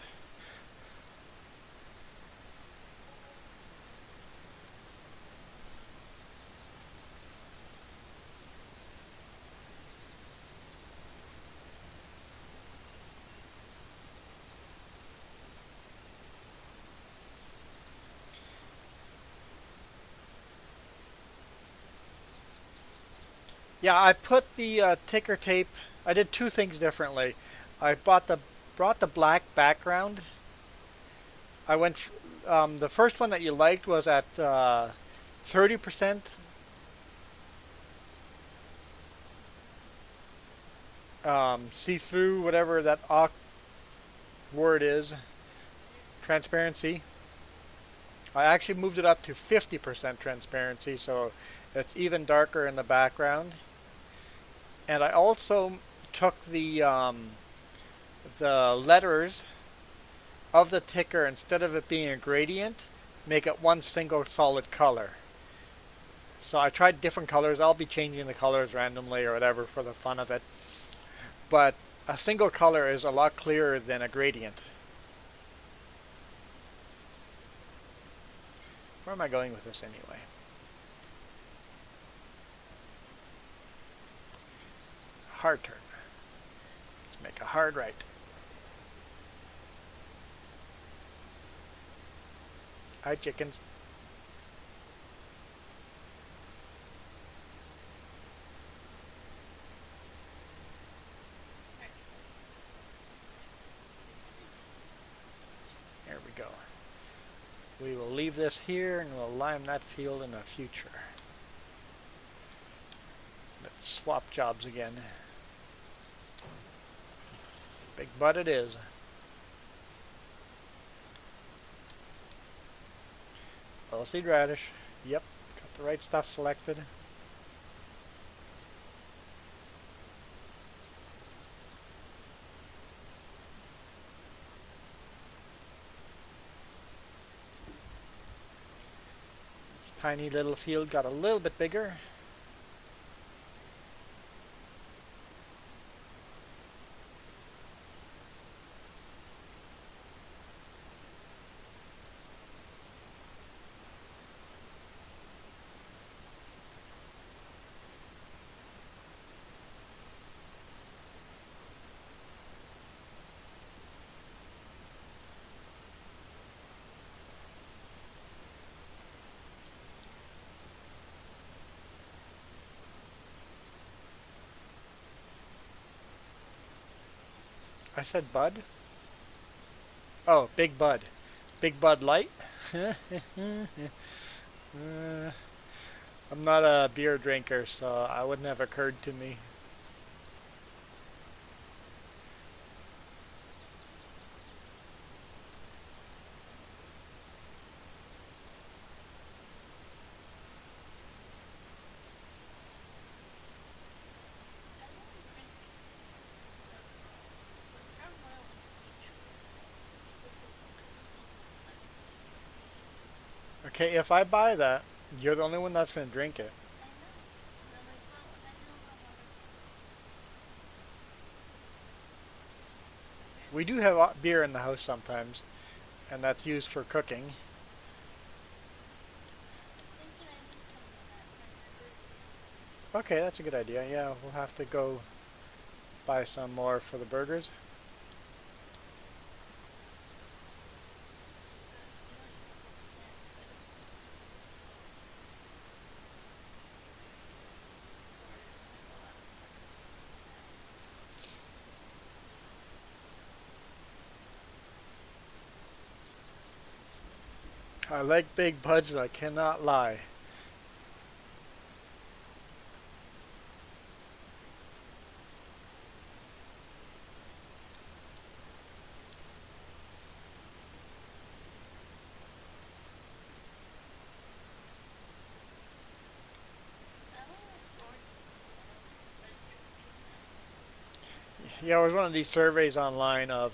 Yeah, I put the ticker tape. I did two things differently. I brought the black background. I went. The first one that you liked was at 30%. See through whatever that awk word is. Transparency. I actually moved it up to 50% transparency, so it's even darker in the background. And I also took the letters of the ticker, instead of it being a gradient, make it one single solid color. So I tried different colors. I'll be changing the colors randomly or whatever for the fun of it. But a single color is a lot clearer than a gradient. Where am I going with this anyway? Hard turn. Let's make a hard right. Hi, chickens. There we go. We will leave this here and we'll lime that field in the future. Let's swap jobs again. Big bud it is. Seed radish. Yep, got the right stuff selected. Tiny little field got a little bit bigger. I said bud? Oh, big bud. Big Bud Light? I'm not a beer drinker, so I wouldn't have occurred to me. Okay, if I buy that, you're the only one that's going to drink it. We do have beer in the house sometimes, and that's used for cooking. Okay, that's a good idea. Yeah, we'll have to go buy some more for the burgers. I like big buds, I cannot lie. Yeah, it was one of these surveys online of,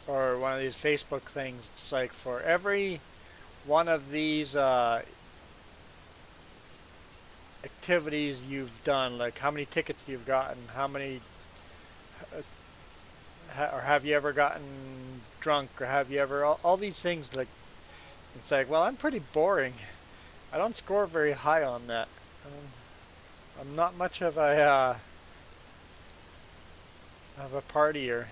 or one of these Facebook things. It's like for every one of these activities you've done, like how many tickets you've gotten, how many, or have you ever gotten drunk, or have you ever, all these things, like, it's like, well, I'm pretty boring. I don't score very high on that. I'm not much of a partier.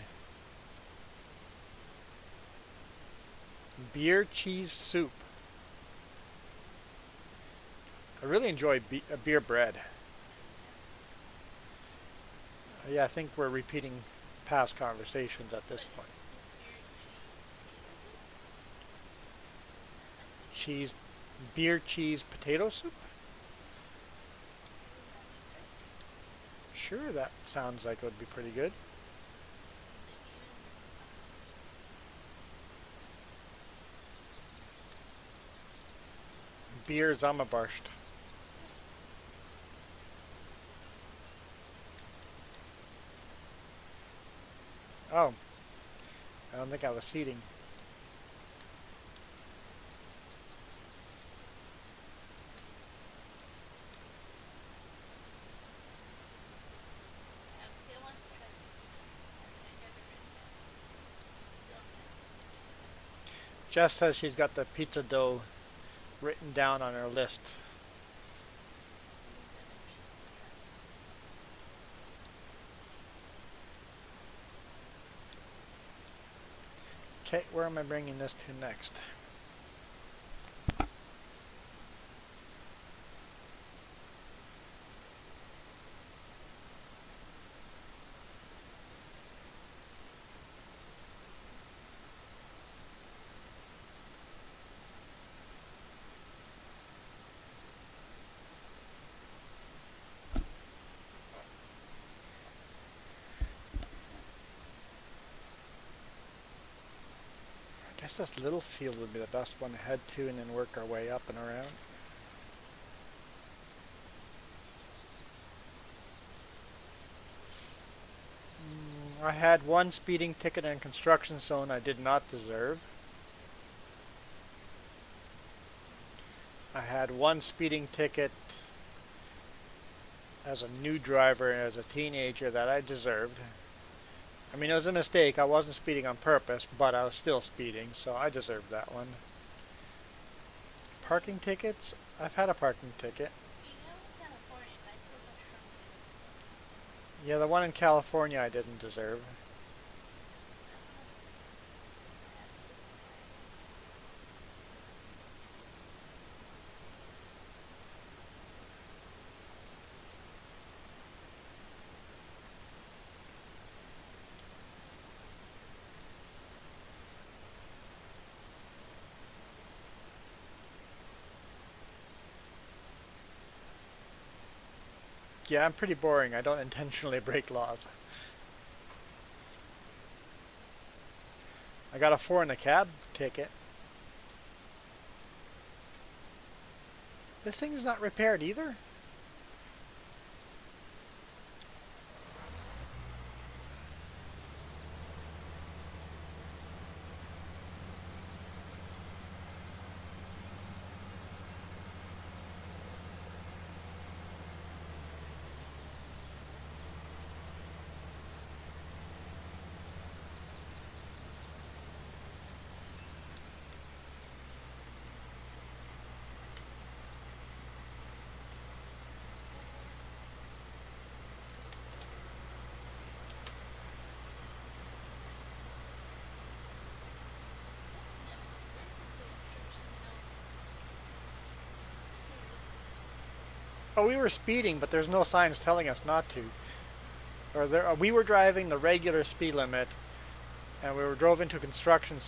Beer cheese soup. I really enjoy beer bread. Yeah, I think we're repeating past conversations at this point. Cheese, beer cheese potato soup? Sure, that sounds like it would be pretty good. Beer Zamabarscht. Oh, I don't think I was seating. Jess says she's got the pizza dough written down on her list. Okay, where am I bringing this to next? I guess this little field would be the best one to head to and then work our way up and around. I had one speeding ticket in construction zone I did not deserve. I had one speeding ticket as a new driver as a teenager that I deserved. I mean, it was a mistake. I wasn't speeding on purpose, but I was still speeding, so I deserved that one. Parking tickets? I've had a parking ticket. Yeah, the one in California I didn't deserve. Yeah, I'm pretty boring. I don't intentionally break laws. I got a 4 in a cab ticket. This thing's not repaired either? Oh, we were speeding, but there's no signs telling us not to. We were driving the regular speed limit, and we drove into construction,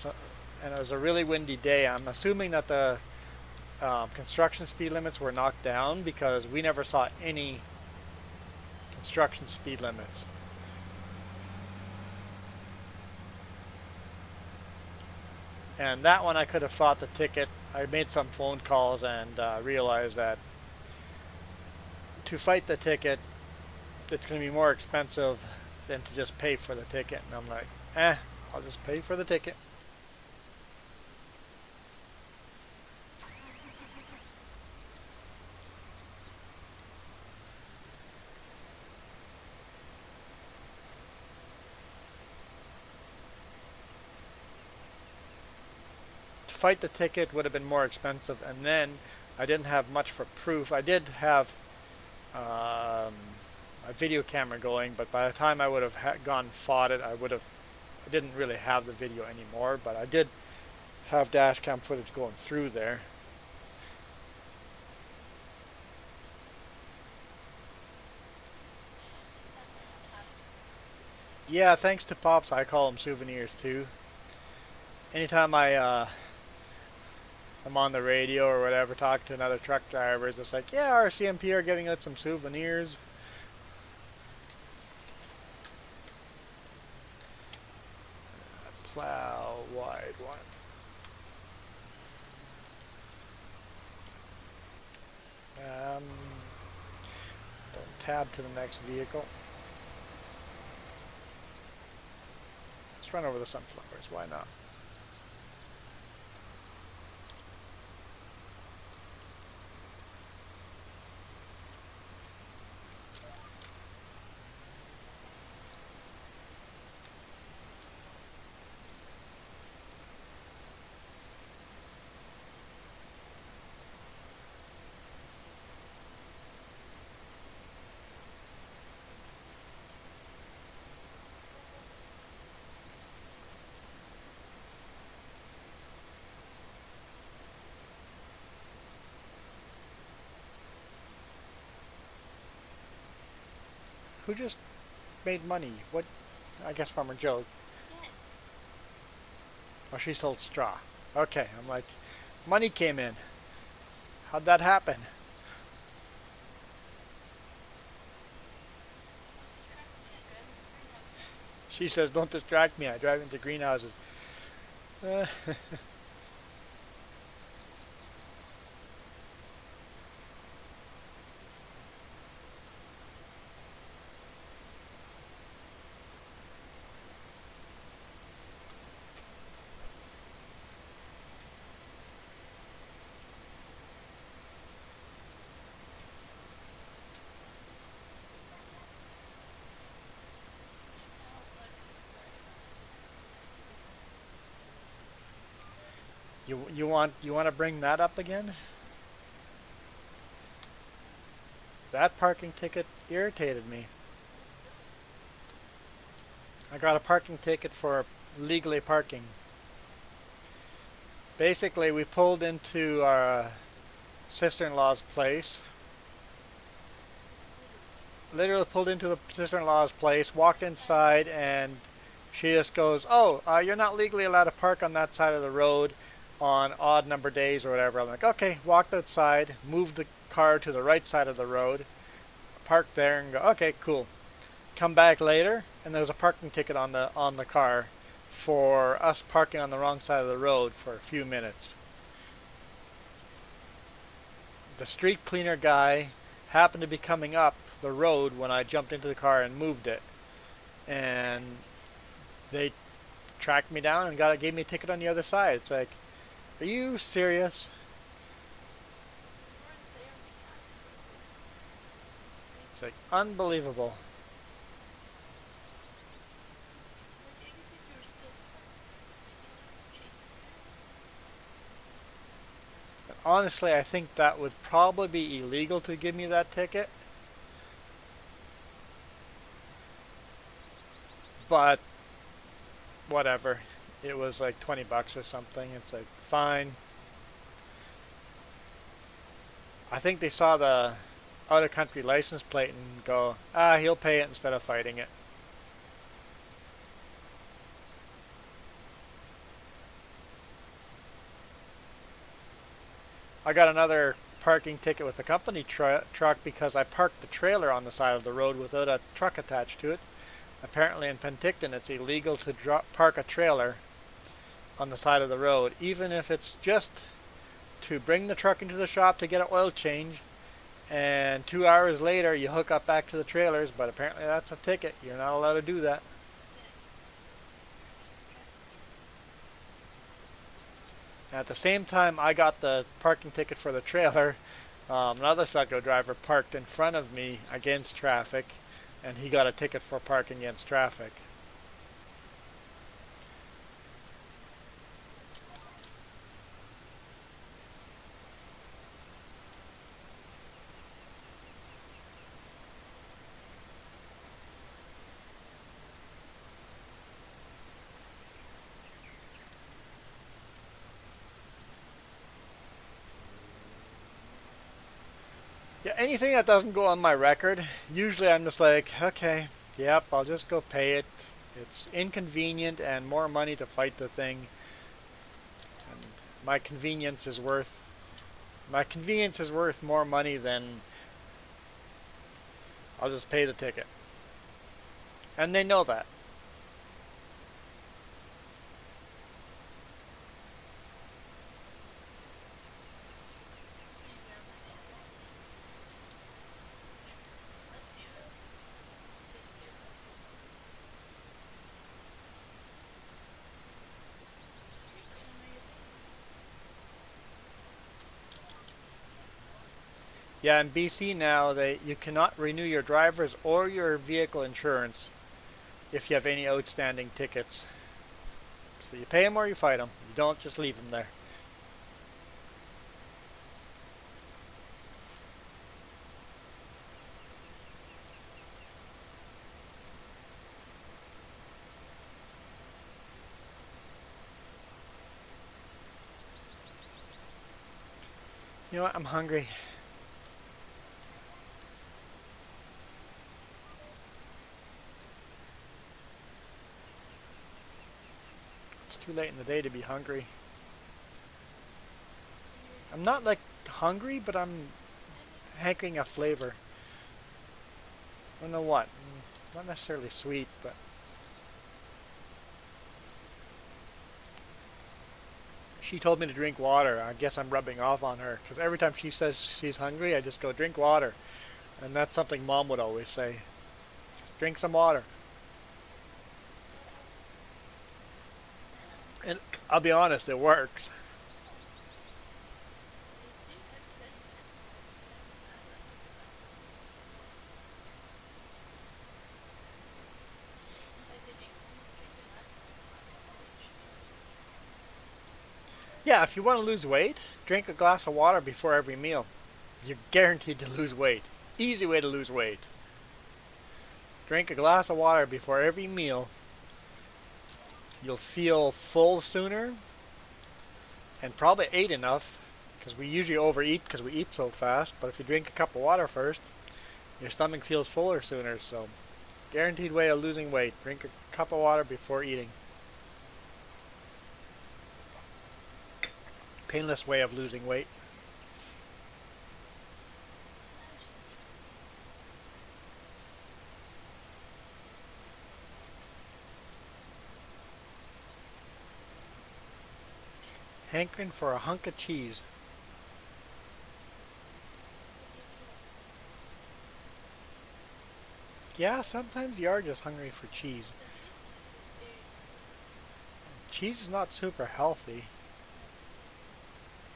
and it was a really windy day. I'm assuming that the construction speed limits were knocked down because we never saw any construction speed limits. And that one I could have fought the ticket. I made some phone calls and realized that to fight the ticket, it's going to be more expensive than to just pay for the ticket. And I'm like, I'll just pay for the ticket. To fight the ticket would have been more expensive, and then I didn't have much for proof. I did have a video camera going, but by the time I would have gone fought it, I didn't really have the video anymore, but I did have dash cam footage going through there. Yeah, thanks to Pops, I call them souvenirs too. Anytime I'm on the radio or whatever, talk to another truck driver, it's like, yeah, our CMP are giving us some souvenirs. Plow wide one. Don't tab to the next vehicle. Let's run over the sunflowers, why not? Who just made money? What? I guess Farmer Joe. Yes. Oh, she sold straw. Okay, I'm like, money came in. How'd that happen? Distract me. I drive into greenhouses. She says, don't distract me. I drive into greenhouses. Uh, Now what is the story about? you want to bring that up again? That parking ticket irritated me. I got a parking ticket for legally parking. Basically, we pulled into our sister-in-law's place. Literally. Literally pulled into the sister-in-law's place, walked inside, and she just goes, "Oh, you're not legally allowed to park on that side of the road on odd number days or whatever." I'm like, "Okay." Walked outside, moved the car to the right side of the road, parked there, and go, "Okay, cool." Come back later, and there was a parking ticket on the car for us parking on the wrong side of the road for a few minutes. The street cleaner guy happened to be coming up the road when I jumped into the car and moved it, and they tracked me down and gave me a ticket on the other side. It's like, are you serious? You weren't there when it happened. It's like unbelievable. Like, I guess if you were still parked there, maybe like chase you down. Honestly, I think that would probably be illegal to give me that ticket, but whatever. It was like 20 bucks or something. It's like, fine. I think they saw the out of country license plate and go, he'll pay it instead of fighting it. I got another parking ticket with a company truck because I parked the trailer on the side of the road without a truck attached to it. Apparently in Penticton it's illegal to park a trailer on the side of the road, even if it's just to bring the truck into the shop to get an oil change, and 2 hours later you hook up back to the trailers, but apparently that's a ticket. You're not allowed to do that. Yeah, you're not trafficking. At the same time I got the parking ticket for the trailer, another Succo driver parked in front of me against traffic, and he got a ticket for parking against traffic. Yeah, anything that doesn't go on my record, usually I'm just like, okay, yep, I'll just go pay it. It's inconvenient and more money to fight the thing, and my convenience is worth my convenience is worth more money than I'll just pay the ticket. And they know that. Maybe that might be the only basis. Let's zero. Say zero. Street cleaner made a penny. Yeah, in BC now, you cannot renew your driver's or your vehicle insurance if you have any outstanding tickets. So you pay them or you fight them. You don't just leave them there. You know what? I'm hungry. It's too late in the day to be hungry. I'm not like hungry, but I'm hankering a flavor. I don't know what. Not necessarily sweet, but she told me to drink water. I guess I'm rubbing off on her because every time she says she's hungry, I just go drink water, and that's something Mom would always say. Drink some water. And I'll be honest, it works. Yeah, if you want to lose weight, drink a glass of water before every meal. You're guaranteed to lose weight. Easy way to lose weight. Drink a glass of water before every meal. You'll feel full sooner and probably ate enough because we usually overeat because we eat so fast. But if you drink a cup of water first, your stomach feels fuller sooner. So, guaranteed way of losing weight. Drink a cup of water before eating. Painless way of losing weight. Hankering for a hunk of cheese. Yeah, sometimes you are just hungry for cheese. Cheese is not super healthy.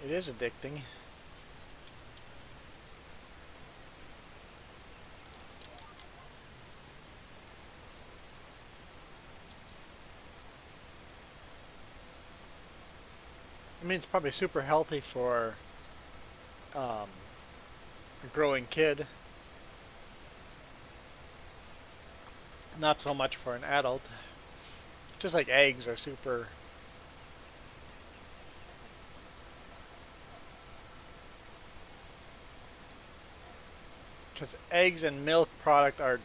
It is addicting. I mean, it's probably super healthy for a growing kid. Not so much for an adult. Just like eggs are super. Because eggs and milk product are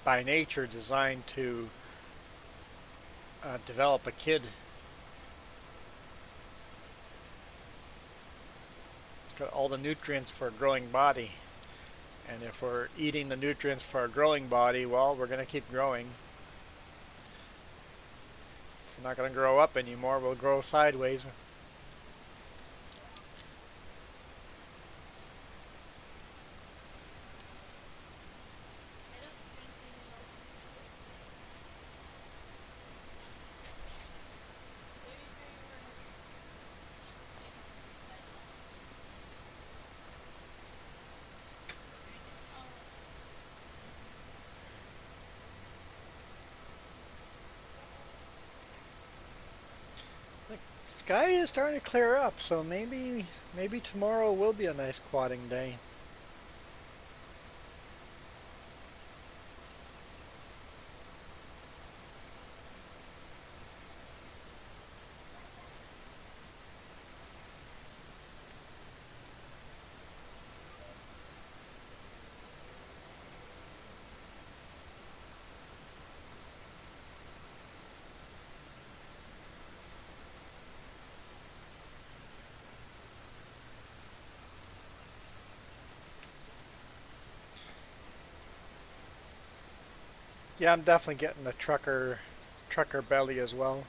by nature designed to develop a kid. It's got all the nutrients for a growing body. And if we're eating the nutrients for a growing body, well, we're going to keep growing. If we're not going to grow up anymore, we'll grow sideways. Sky is starting to clear up, so maybe tomorrow will be a nice quadding day. Yeah, I'm definitely getting the trucker belly as well.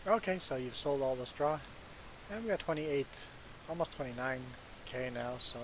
Okay, so you've sold all the straw. And we got 28, almost 29. 100K now, so.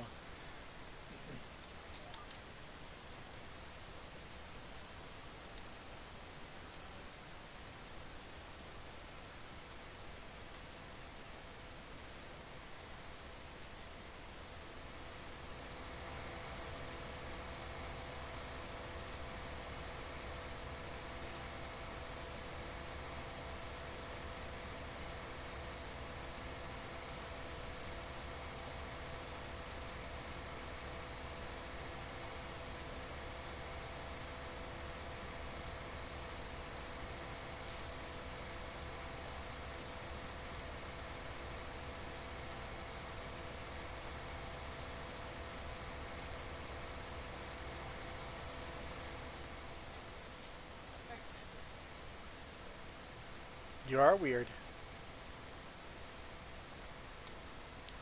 You are weird.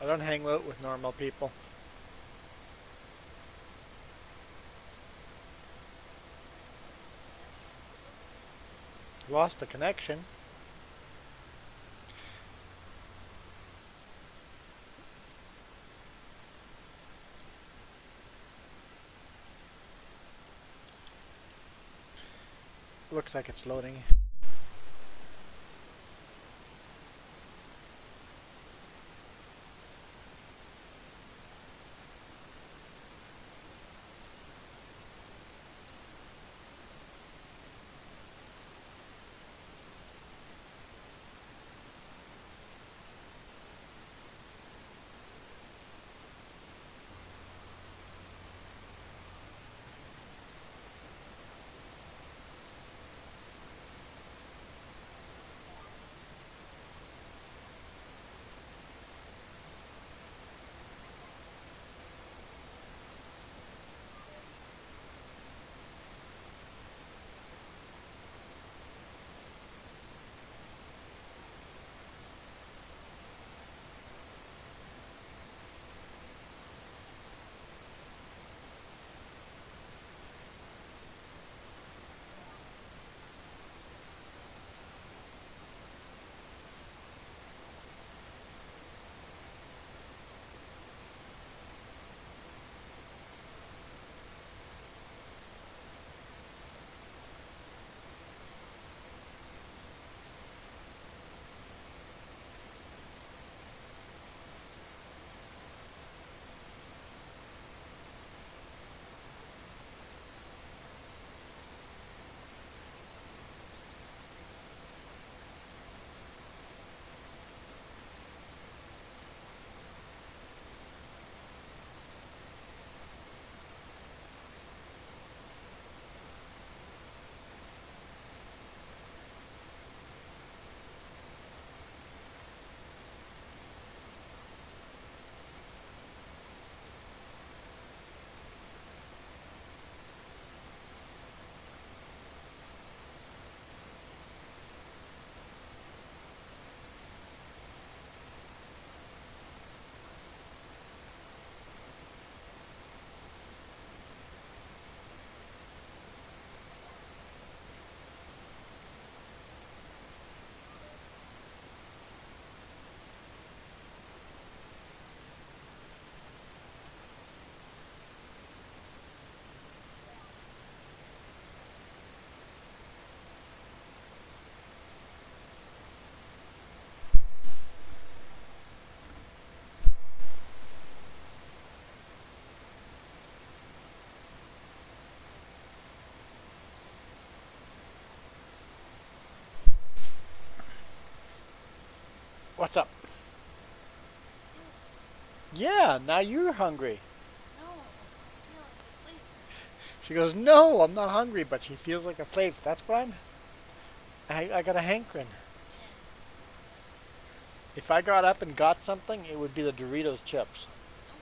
I don't hang out with normal people. Lost the connection. Looks like it's loading. What's up? Yeah, now you're hungry. No, I feel like the flavor. She goes, no, I'm not hungry, but she feels like a flavor. That's fine. I got a hankering. Yeah. If I got up and got something, it would be the Doritos chips. Nope.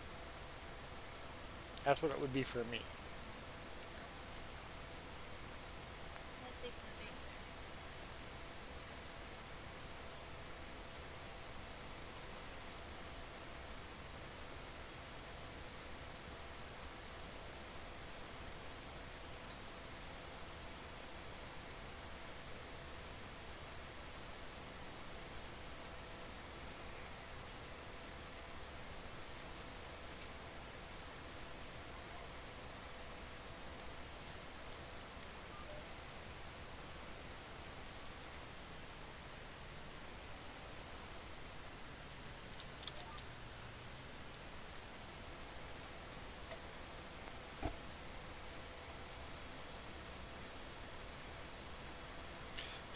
That's what it would be for me. Nope. Gotta take the bait there.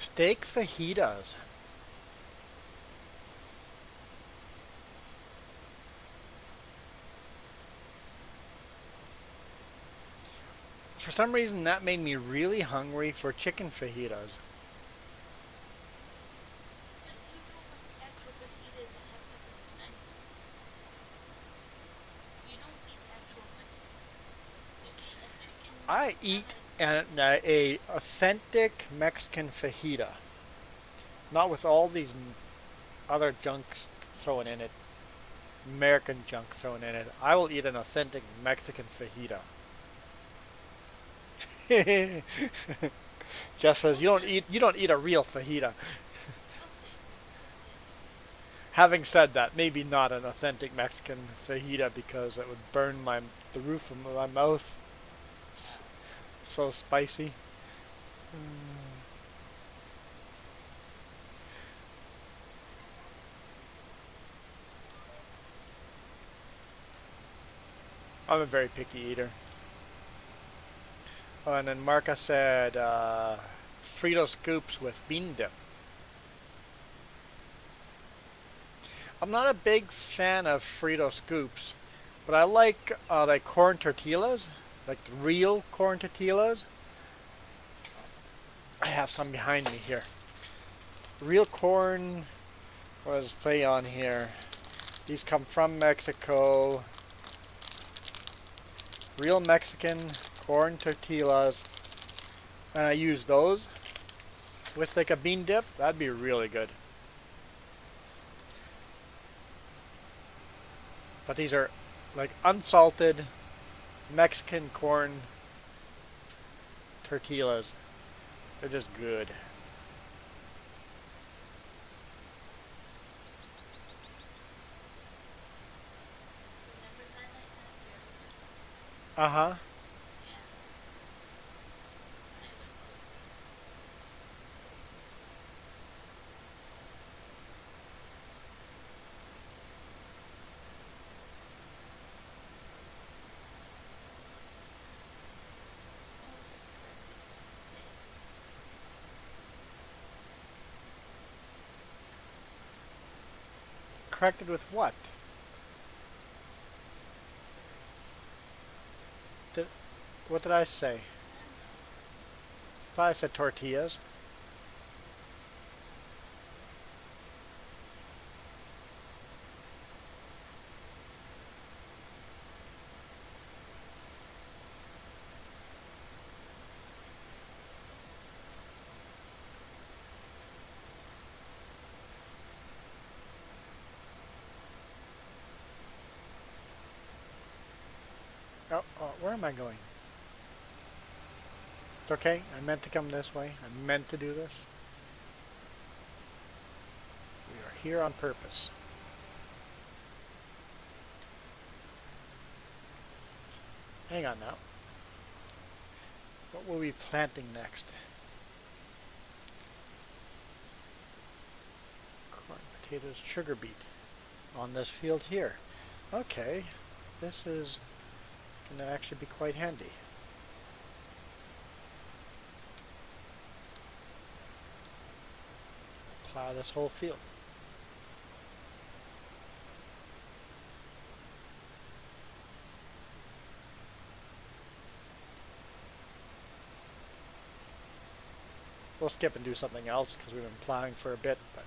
Steak fajitas. For some reason, that made me really hungry for chicken fajitas. But you know actual fajitas that have pickles and onions. You don't eat actual fajitas. You eat a chicken I eat salad. a authentic Mexican fajita, not with all these other junks thrown in it, American junk thrown in it. I will eat an authentic Mexican fajita. Just says We'll just you don't eat a real fajita. we'll see. We'll see. Having said that, maybe not an authentic Mexican fajita because it would burn the roof of my mouth. So spicy. I'm a very picky eater. Oh, and then Marca said Frito scoops with bean dip. I'm not a big fan of Frito scoops, but I like corn tortillas, like the real corn tortillas. I have some behind me here. Real corn, what does it say on here? These come from Mexico. Real Mexican corn tortillas. And I use those with like a bean dip. That'd be really good. But these are like unsalted Mexican corn tortillas. They're just good. Remember that night last year? Uh-huh. Yeah. I would love it. Oh, just corrected what I said. Corrected with what? Did, what did I say? I don't know. I thought I said tortillas. Oh, where am I going? It's okay. I meant to come this way. I meant to do this. We are here on purpose. Hang on now. What will we be planting next? Corn, potatoes, sugar beet on this field here. Okay, this is going to actually be quite handy. Plow this whole field. We'll skip and do something else because we've been plowing for a bit, but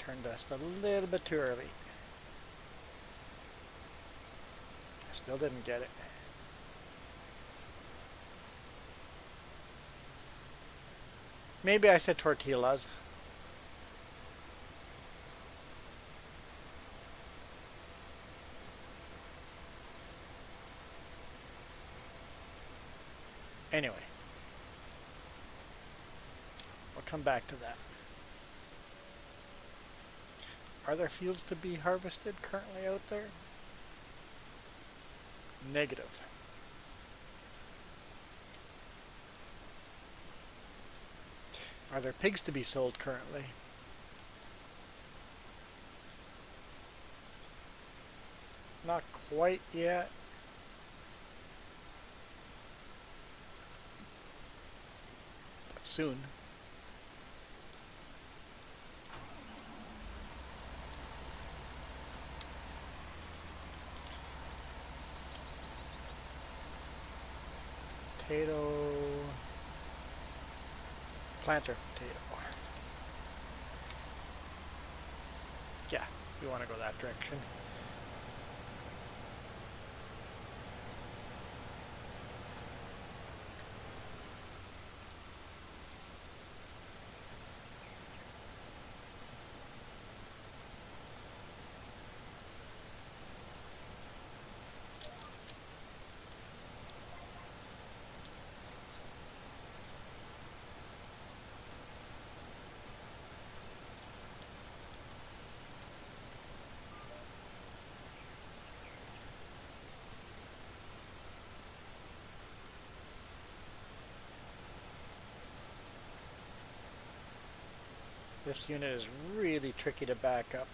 turned just a little bit too early. Still didn't get it. Maybe I said tortillas. Anyway, we'll come back to that. Are there fields to be harvested currently out there? Negative. Are there pigs to be sold currently? Not quite yet. But soon. Potato. Planter potato. Yeah, we want to go that direction. This unit is really tricky to back up.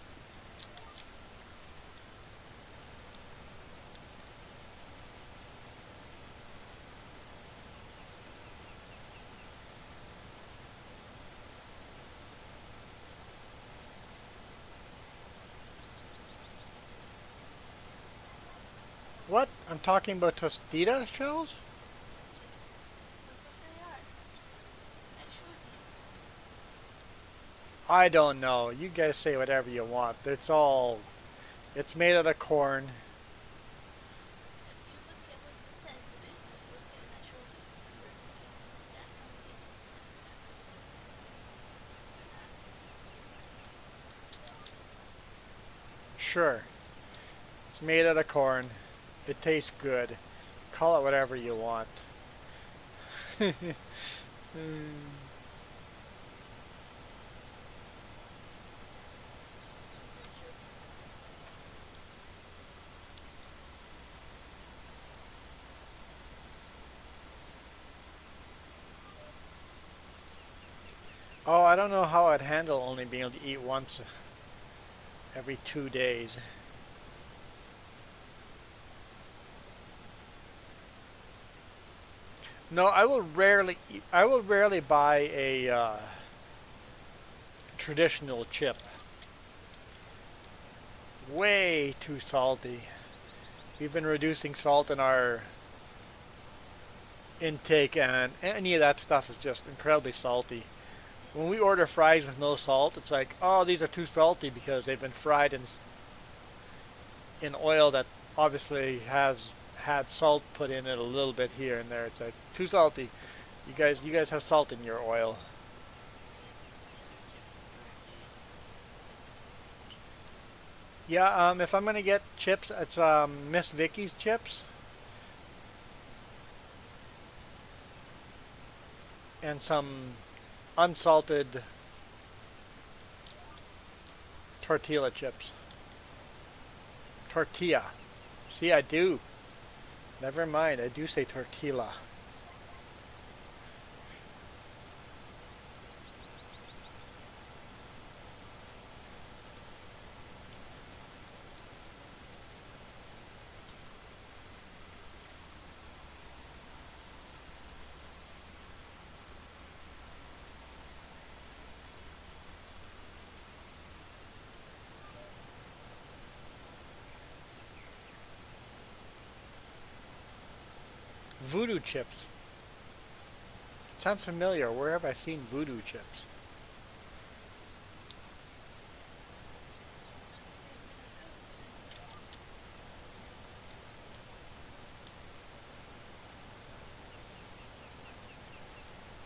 What? I'm talking about Tostita shells? Look what they are. I showed you. I don't know. You guys say whatever you want. It's made out of corn. If you look at what it says in it, look at I showed you. That company. Sure. It's made out of corn. It tastes good. Call it whatever you want. Oh, I don't know how I'd handle only being able to eat once every 2 days. No, I will rarely buy a traditional chip. Way too salty. We've been reducing salt in our intake, and any of that stuff is just incredibly salty. When we order fries with no salt, it's like, oh, these are too salty because they've been fried in oil that obviously has had salt put in it a little bit here and there. It's like too salty. You guys have salt in your oil. Yeah, if I'm gonna get chips, it's Miss Vicky's chips and some unsalted tortilla chips. Tortilla. See, I do. Never mind, I do say tortilla. Voodoo chips. Sounds familiar. Where have I seen voodoo chips?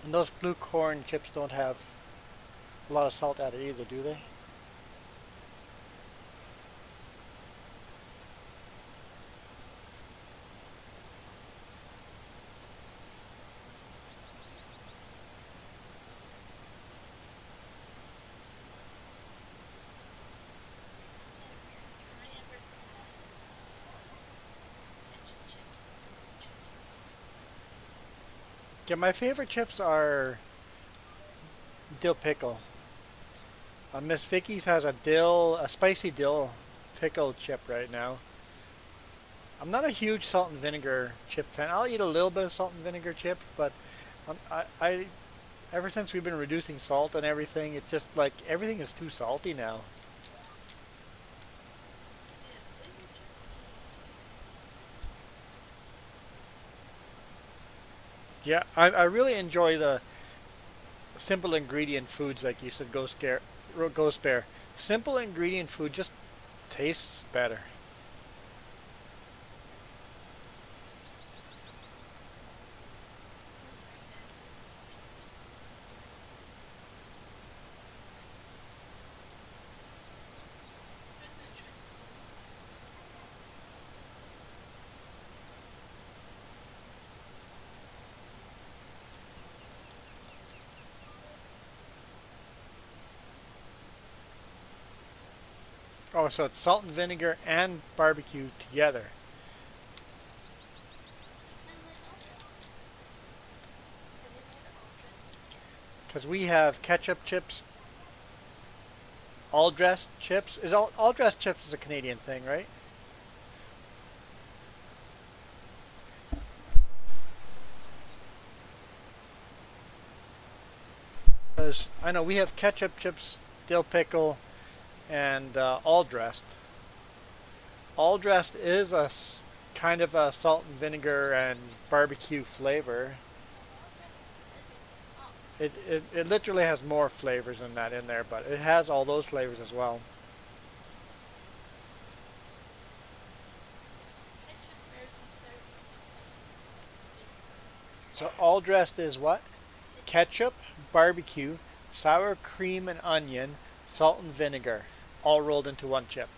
And those blue corn chips don't have a lot of salt added either, do they? Yeah, my favorite chips are dill pickle. Miss Vicky's has a spicy dill pickle chip right now. I'm not a huge salt and vinegar chip fan. I'll eat a little bit of salt and vinegar chips, but I ever since we've been reducing salt and everything, it's just like everything is too salty now. Yeah, flavored chips. Yeah, I really enjoy the simple ingredient foods like you said, Ghost Bear. Simple ingredient food just tastes better. Oh, so it's salt and vinegar and barbecue together. And then Aldrich. Have you made Aldrich? Because we have ketchup chips, all dressed chips. All dressed chips is a Canadian thing, right? Because I know we have ketchup chips, dill pickle, and all dressed. All dressed is kind of a salt and vinegar and barbecue flavor. Aldrich is everything. Oh, It literally has more flavors than that in there, but it has all those flavors as well. ketchup, barbecue, sour cream, and onion. So all dressed is what? Ketchup. Ketchup, barbecue, sour cream and onion, salt and vinegar, all rolled into one chip.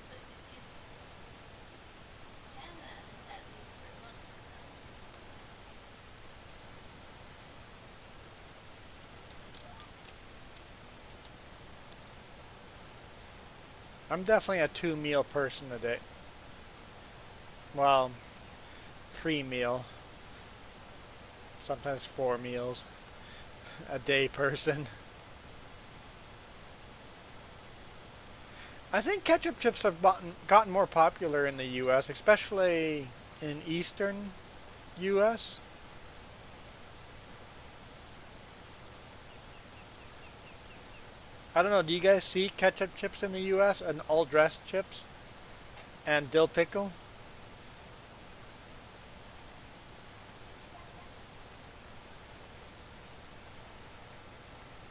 But you see, Canada has had these for a long time now. I'm definitely a two meal person a day. Well, three meal, sometimes four meals a day person. I think ketchup chips have gotten more popular in the U.S., especially in eastern U.S. I don't know. Do you guys see ketchup chips in the U.S. and all dressed chips and dill pickle?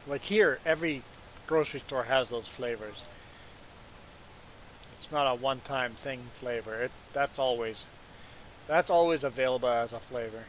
Like here, every grocery store has those flavors. It's not a one-time thing flavor. That's always available as a flavor.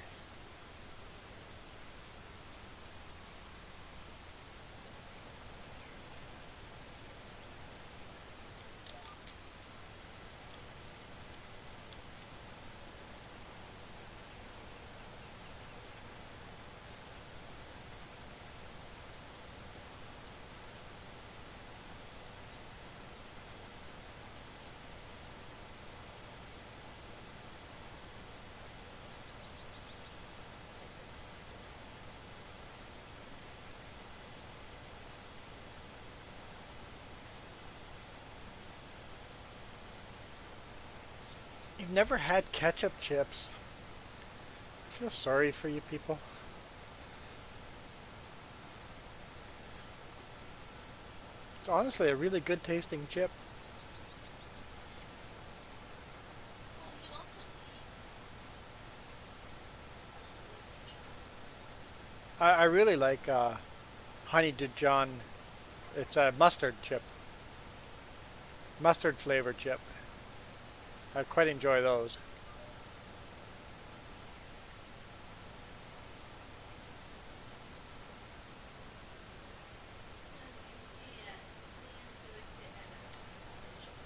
You've never had ketchup chips. I feel sorry for you people. It's honestly a really good tasting chip. Well, you also eat flavored chips. I really like Honey Dijon. It's a mustard chip, mustard flavored chip. I quite enjoy those. As you can see, Leanne and Felix, they had chips.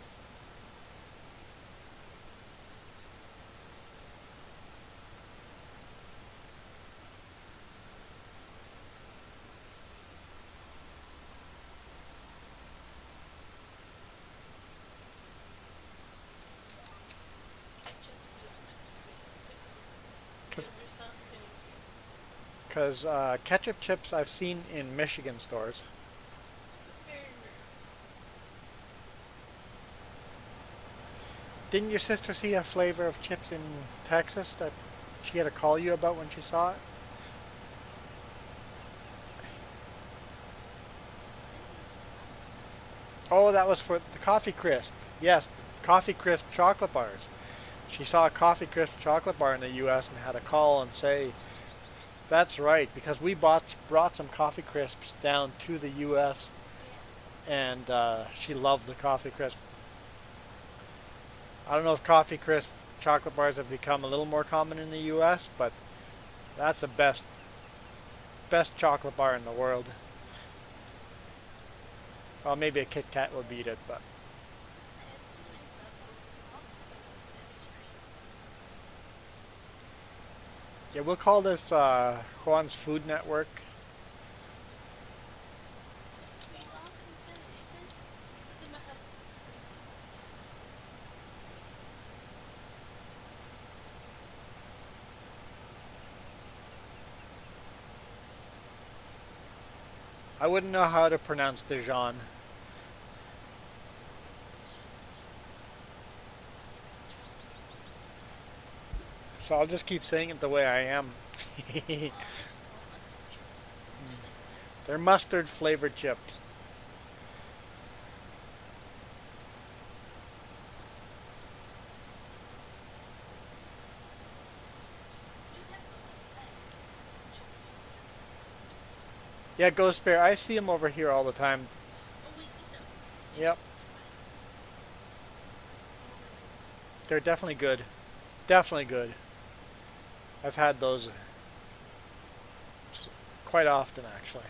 Cause, There's something. 'cause ketchup chips I've seen in Michigan stores. Very rare. Didn't your sister see a flavor of chips in Texas that she had to call you about when she saw it? Oh, that was for the Coffee Crisp. Yes, Coffee Crisp chocolate bars. She saw a Coffee Crisp chocolate bar in the U.S. and had to call and say, "That's right," because we brought some Coffee Crisps down to the U.S. Yeah. and she loved the Coffee Crisp. I don't know if Coffee Crisp chocolate bars have become a little more common in the U.S., but that's the best chocolate bar in the world. Well, maybe a Kit Kat would beat it, but I absolutely love coffee. yeah, we'll call this Juan's Food Network. We all competitors. Look at my hub. I wouldn't know how to pronounce Dijon, so I'll just keep saying it the way I am. Well, I just call mustard chips. They're mustard flavored chips. You have a little bag of chips. Yeah, Ghost Bear, I see them over here all the time. Oh, we eat them. Yep, Yes, they're definitely good. Definitely good. I've had those quite often, actually.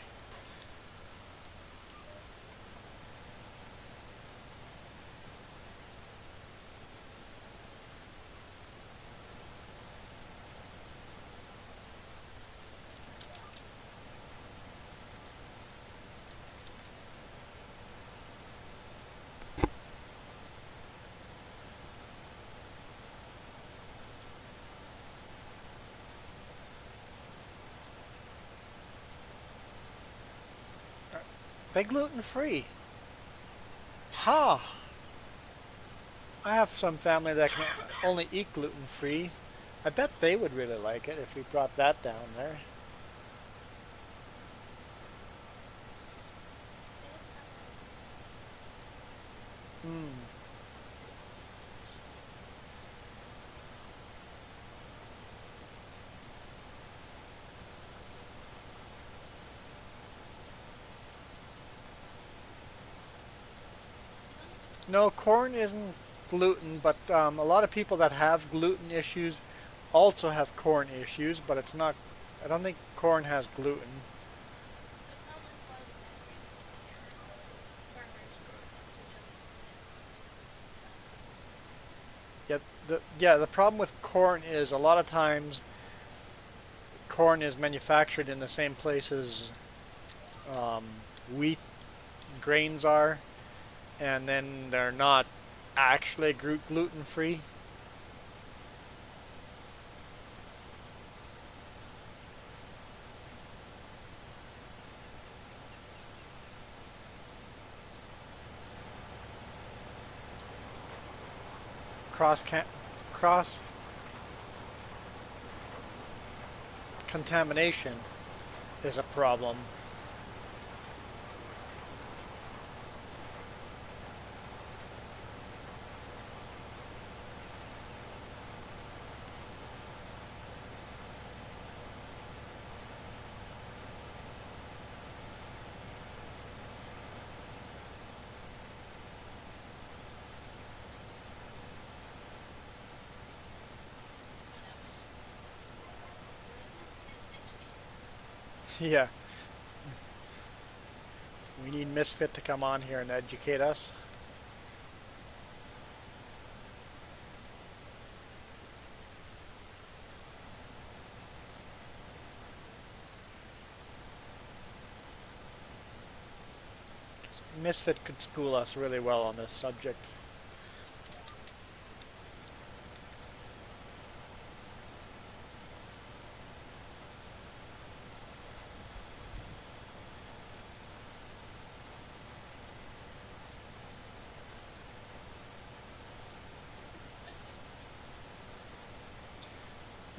They gluten free. Ha! I have some family that can only eat gluten free. I bet they would really like it if we brought that down there. Hmm. No, corn isn't gluten, but a lot of people that have gluten issues also have corn issues, but it's not, I don't think corn has gluten. the common quality factories where farmers grow Yeah, the problem with corn is a lot of times corn is manufactured in the same places um, wheat grains are, and then they're not actually gluten free. Cross cross contamination is a problem. Yeah, we need Misfit to come on here and educate us. Misfit could school us really well on this subject.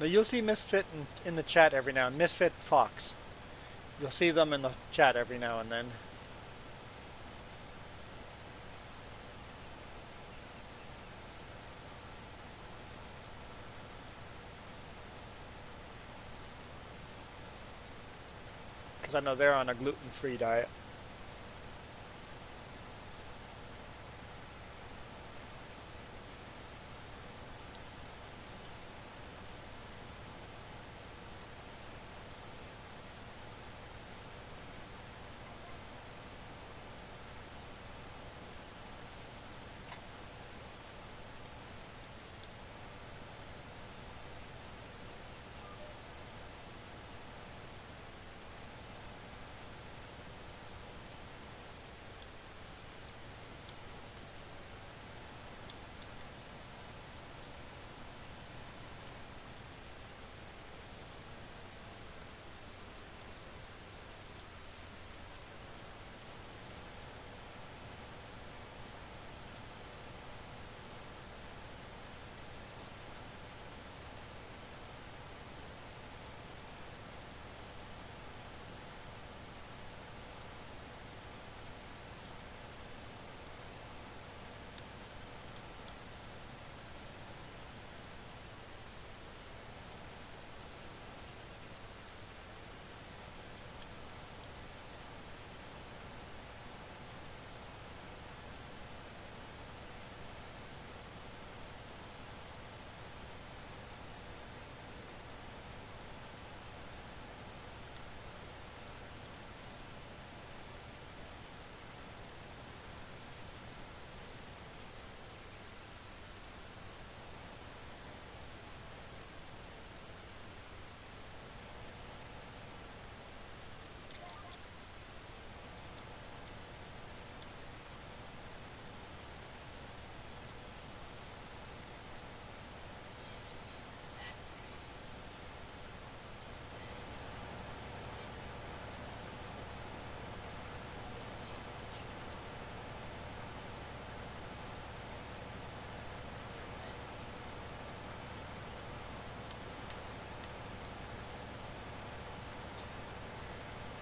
Now you'll see Misfit in the chat every now and Misfit Fox. You'll see them in the chat every now and then. Because I know they're on a gluten-free diet.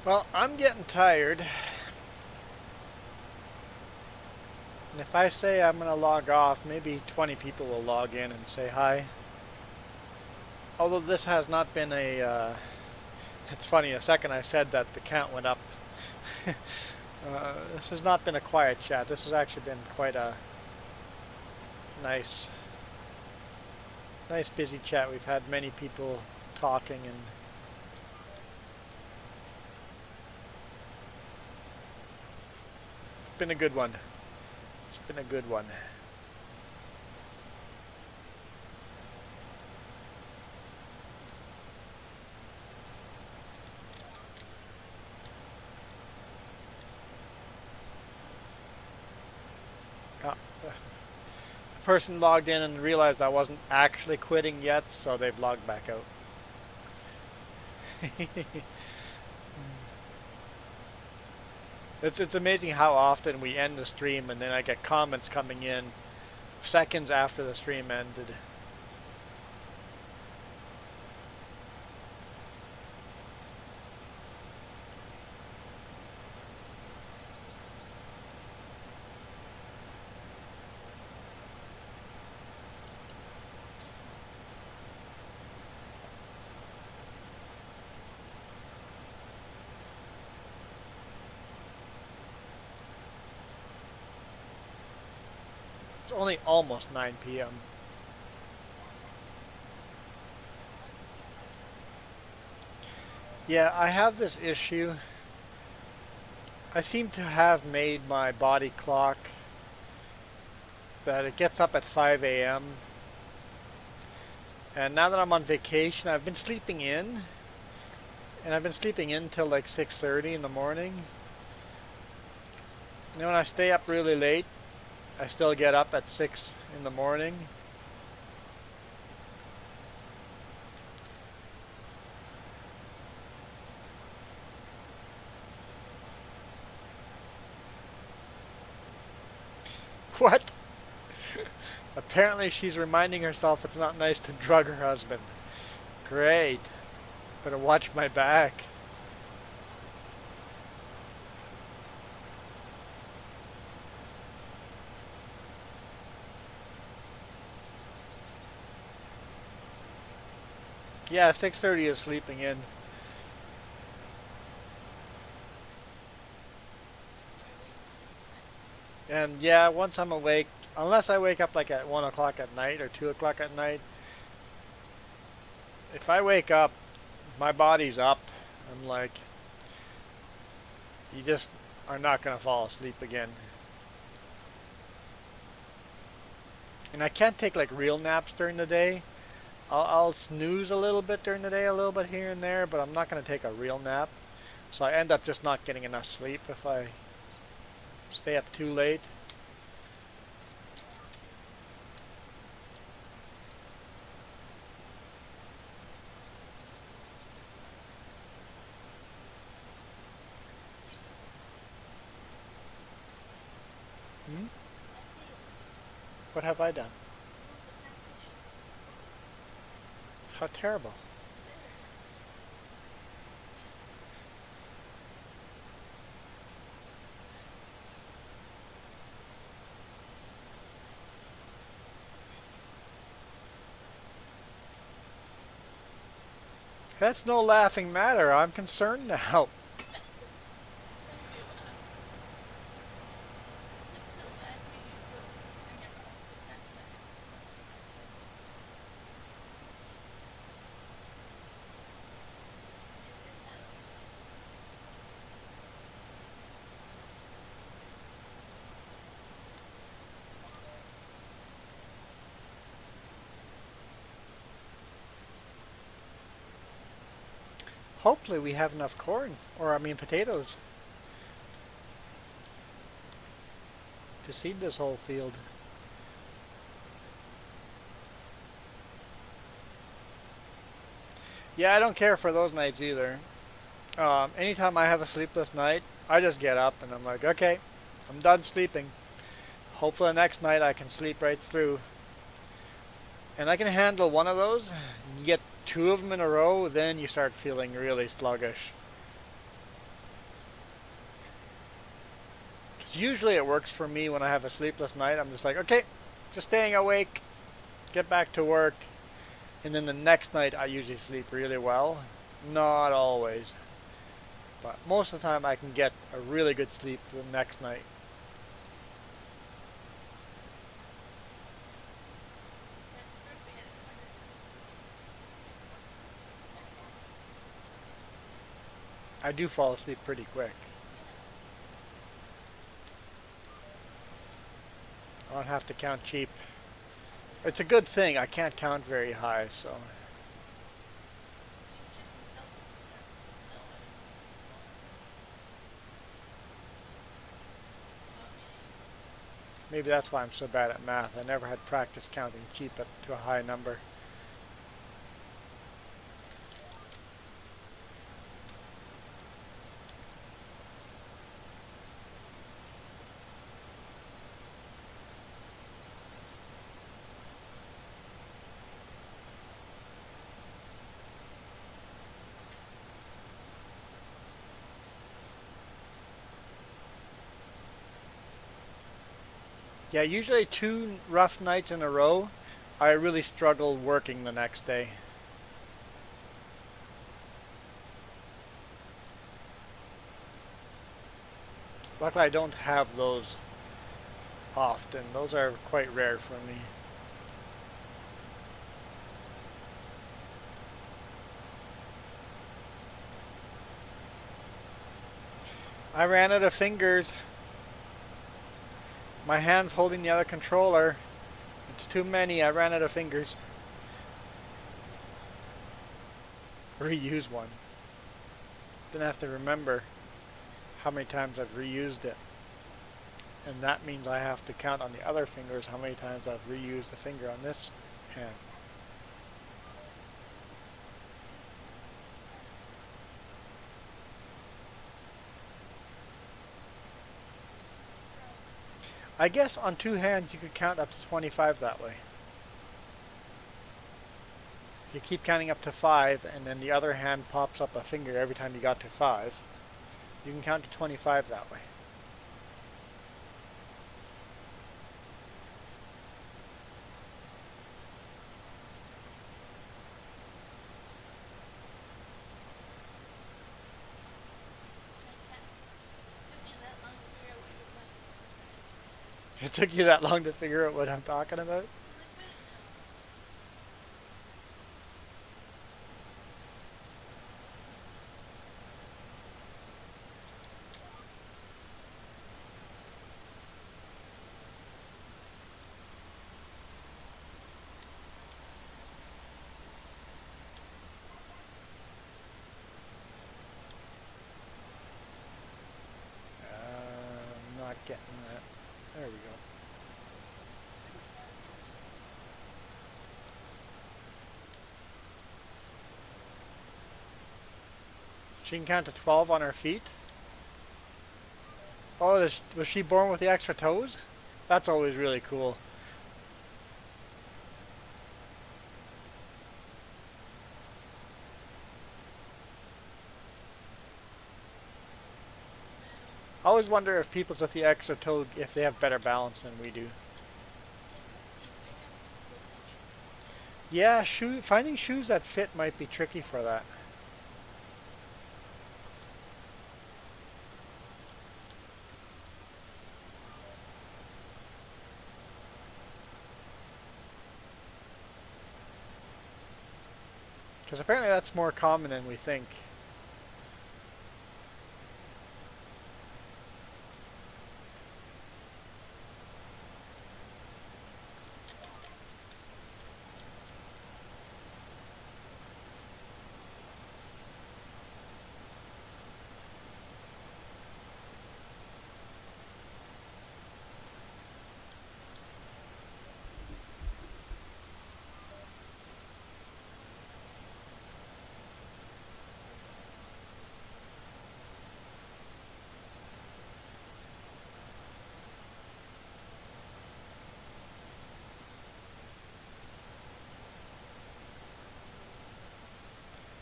Well, I'm getting tired. And if I say I'm going to log off, maybe 20 people will log in and say hi. Although this has not been a... it's funny, a second I said that the count went up. This has not been a quiet chat. This has actually been quite a nice busy chat. We've had many people talking and it's been a good one. It's been a good one. The person logged in and realized I wasn't actually quitting yet, so they've logged back out. It's amazing how often we end the stream and then I get comments coming in seconds after the stream ended. It's only almost 9 p.m. Yeah, I have this issue. I seem to have made my body clock that it gets up at 5 a.m. And now that I'm on vacation, I've been sleeping in. And I've been sleeping in till like 6:30 in the morning. And when I stay up really late, I still get up at 6 in the morning. What? Apparently she's reminding herself it's not nice to drug her husband. Great. Better watch my back. Yeah, 6:30 is sleeping in. And yeah, once I'm awake, unless I wake up like at 1 o'clock at night or 2 o'clock at night, if I wake up, my body's up. I'm like, you just are not going to fall asleep again. And I can't take like real naps during the day. I'll snooze a little bit during the day, a little bit here and there, but I'm not going to take a real nap. So I end up just not getting enough sleep if I stay up too late. Hmm? What have I done? How terrible. That's no laughing matter. I'm concerned now. Hopefully we have enough corn, or I mean potatoes, to seed this whole field. Yeah, I don't care for those nights either. Anytime I have a sleepless night, I just get up and I'm like, okay, I'm done sleeping. Hopefully the next night I can sleep right through. And I can handle one of those. You get two of them in a row, then you start feeling really sluggish. Because usually it works for me when I have a sleepless night. I'm just like, okay, just staying awake, get back to work. And then the next night I usually sleep really well. Not always. But most of the time I can get a really good sleep the next night. I do fall asleep pretty quick. I don't have to count cheap. It's a good thing. I can't count very high, so maybe that's why I'm so bad at math. I never had practice counting cheap up to a high number. Yeah, usually two rough nights in a row, I really struggle working the next day. Luckily, I don't have those often. Those are quite rare for me. I ran out of fingers. My hand's holding the other controller. It's too many. I ran out of fingers. Reuse one. Then I have to remember how many times I've reused it. And that means I have to count on the other fingers how many times I've reused a finger on this hand. I guess on two hands you could count up to 25 that way. If you keep counting up to 5 and then the other hand pops up a finger every time you got to 5, you can count to 25 that way. It took me that long to figure out what It took you that long to figure you're playing. out what I'm talking about? I was like, wait, no. I'm not getting that. There we go. She can count to 12 on her feet. Oh, was she born with the extra toes? That's always really cool. I always wonder if people with the extra toe, if they have better balance than we do. Yeah, finding shoes that fit might be tricky for that. Because apparently that's more common than we think.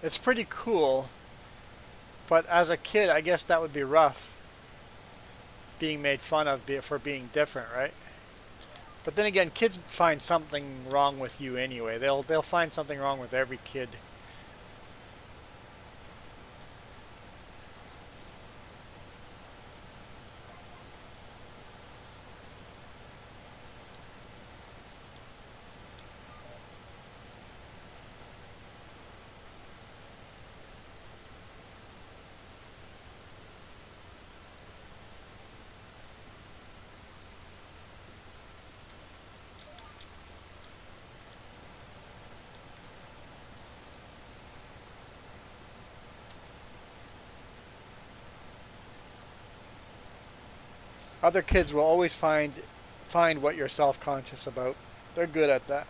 It's pretty cool, but as a kid, I guess that would be rough, being made fun of for being different, right? But then again, kids find something wrong with you anyway. They'll find something wrong with every kid. Other kids will always find what you're self-conscious about. They're good at that.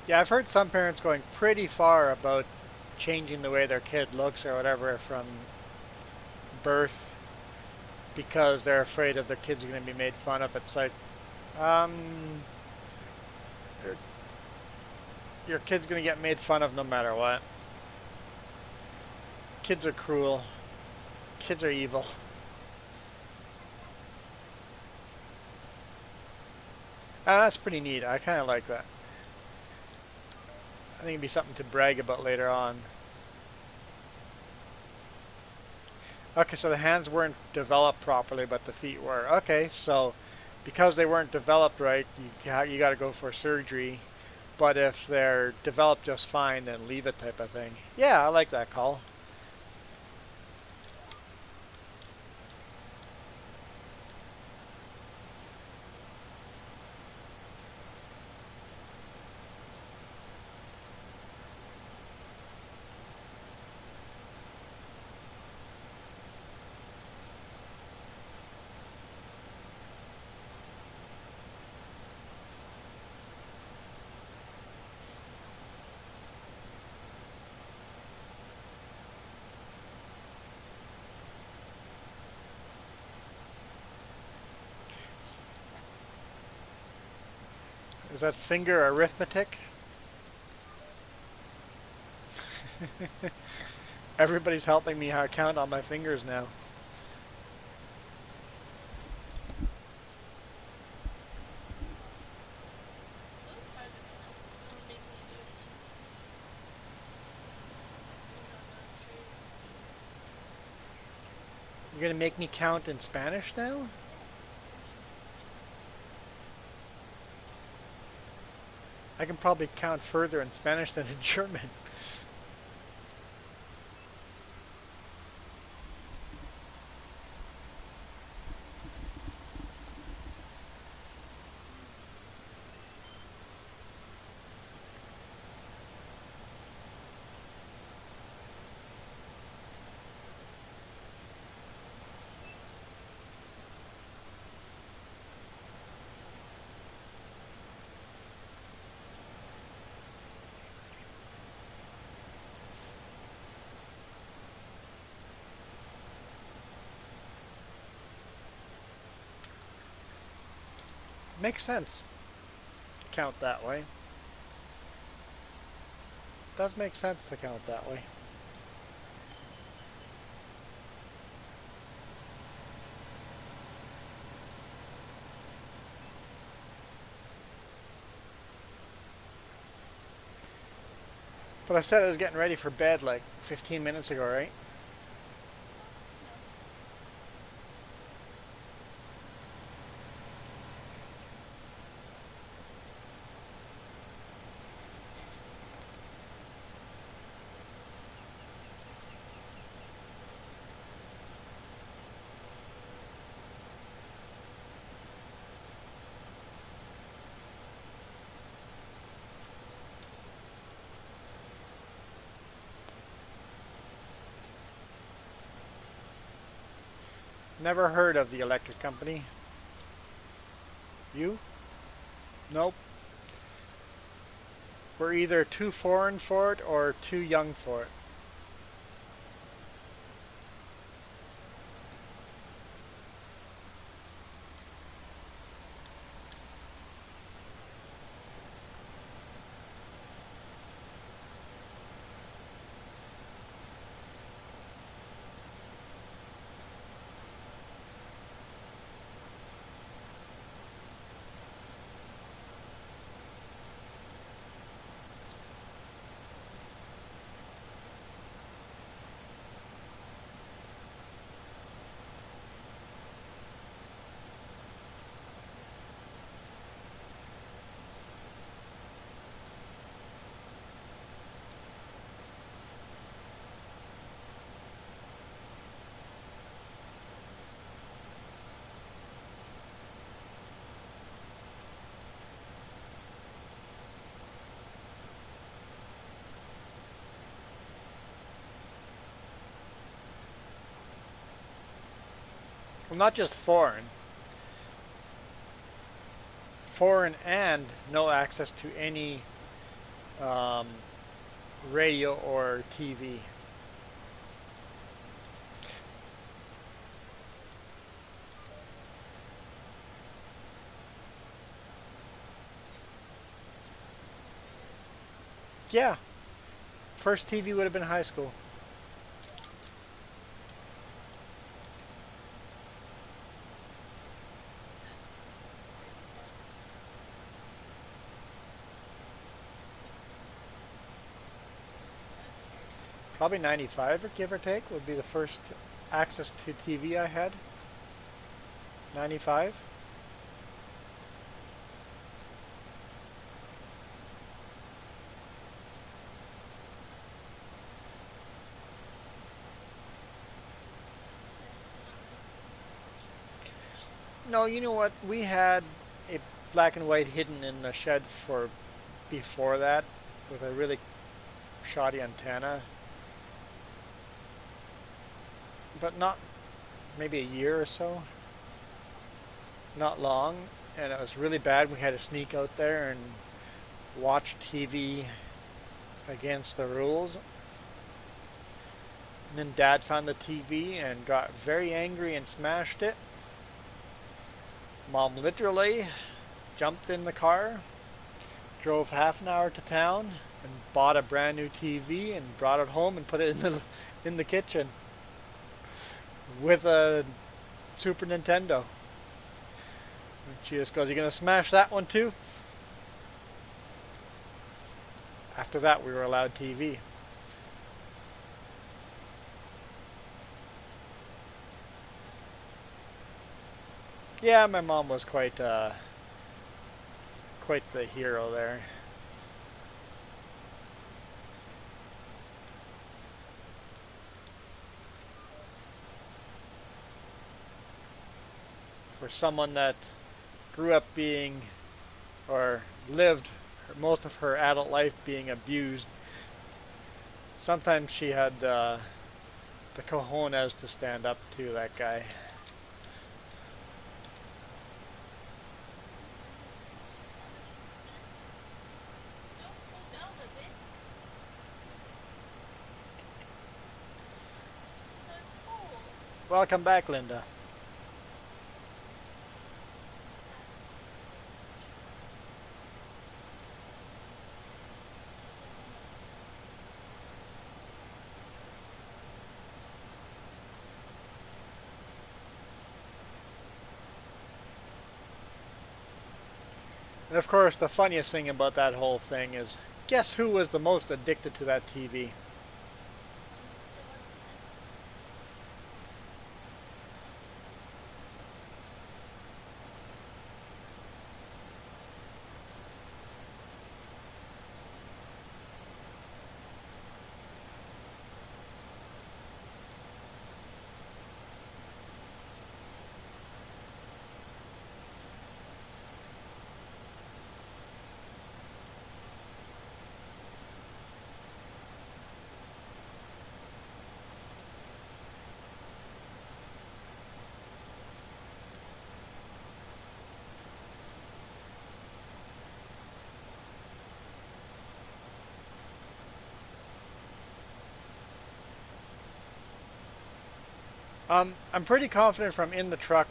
Yeah, I've heard some parents going pretty far about changing the way their kid looks or whatever from birth because they're afraid of their kids are going to be made fun of. It's like, um, your, your kid's going to get made fun of no matter what. Kids are cruel. Kids are evil. That's pretty neat. I kind of like that. I think it'd be something to brag about later on. Okay, so the hands weren't developed properly, but the feet were. Okay, so because they weren't developed right, you got to go for surgery. But if they're developed just fine, then leave it type of thing. Yeah, I like that call. Is that finger arithmetic? Everybody's helping me how count on my fingers now. So hard to me now. Don't make me do it again. No, not true. You're gonna make me count in Spanish now? I can probably count further in Spanish than in German. Makes sense. Count that way. Does make sense to count that way. But I said I was getting ready for bed like 15 minutes ago, right? Never heard of the electric company. You? Nope. We're either too foreign for it or too young for it. Well, not just foreign. Foreign and no access to any um, radio or TV. Yeah, first TV would have been high school. Probably 95 or give or take would be the first access to TV I had. 95. No, you know what? We had a black and white hidden in the shed for before that with a really shoddy antenna, but not maybe a year or so. Not long, and it was really bad. We had to sneak out there and watch TV against the rules. And then Dad found the TV and got very angry and smashed it. Mom literally jumped in the car, drove half an hour to town, and bought a brand new TV and brought it home and put it in the kitchen with a Super Nintendo. And she just goes, "You gonna smash that one too?" After that, we were allowed TV. Yeah, my mom was quite the hero there. For someone that grew up being, or lived most of her adult life being abused, sometimes she had the cojones to stand up to that guy. Don't go down a bit. There's holes. Welcome back, Linda. And of course, the funniest thing about that whole thing is, guess who was the most addicted to that TV? I'm pretty confident from in the truck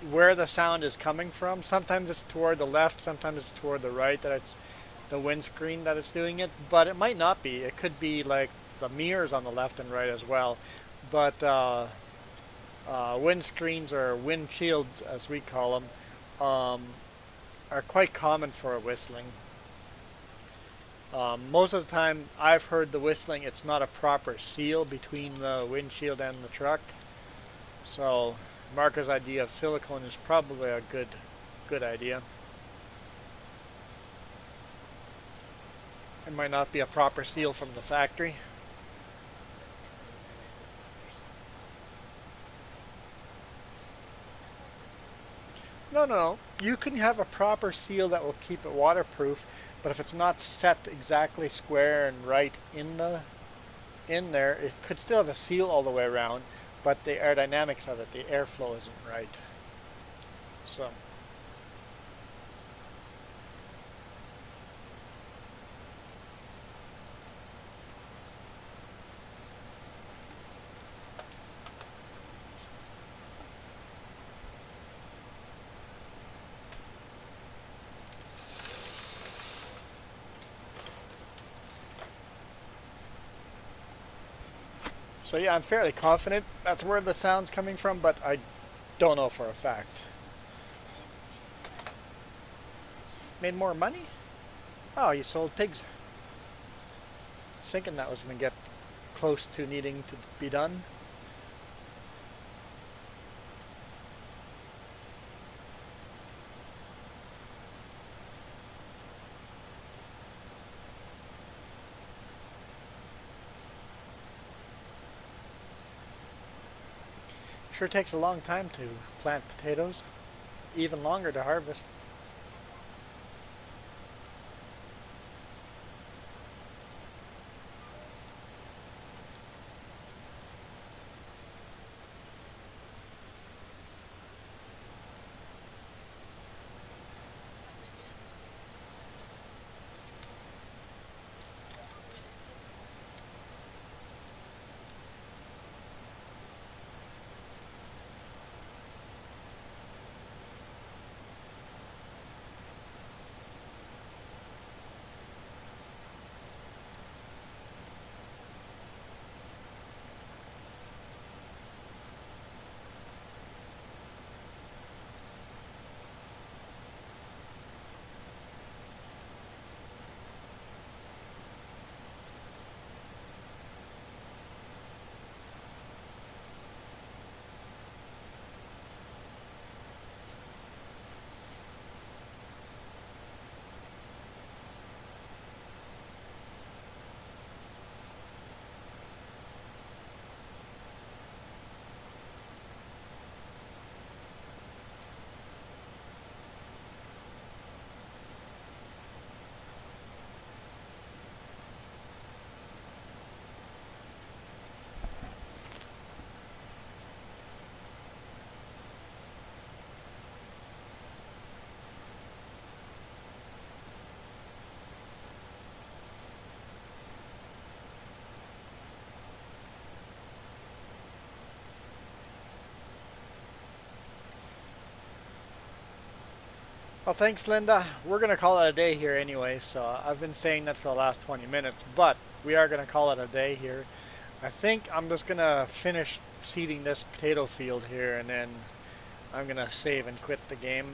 where the sound is coming from. Sometimes it's toward the left, sometimes it's toward the right, that it's the windscreen that it's doing it, but it might not be. It could be like the mirrors on the left and right as well. But windscreens, or windshields as we call them, are quite common for whistling. Most of the time I've heard the whistling, it's not a proper seal between the windshield and the truck. So Marco's idea of silicone is probably a good idea. It might not be a proper seal from the factory. No, no, no. You can have a proper seal that will keep it waterproof, but if it's not set exactly square and right in there, it could still have a seal all the way around, but the aerodynamics of it, the airflow isn't right. So So yeah, I'm fairly confident that's where the sound's coming from, but I don't know for a fact. Made more money? Oh, you sold pigs. Thinking that was going to get close to needing to be done. Sure takes a long time to plant potatoes, even longer to harvest. Well, thanks, Linda. We're going to call it a day here anyway, so I've been saying that for the last 20 minutes, but we are going to call it a day here. I think I'm just going to finish seeding this potato field here, and then I'm going to save and quit the game.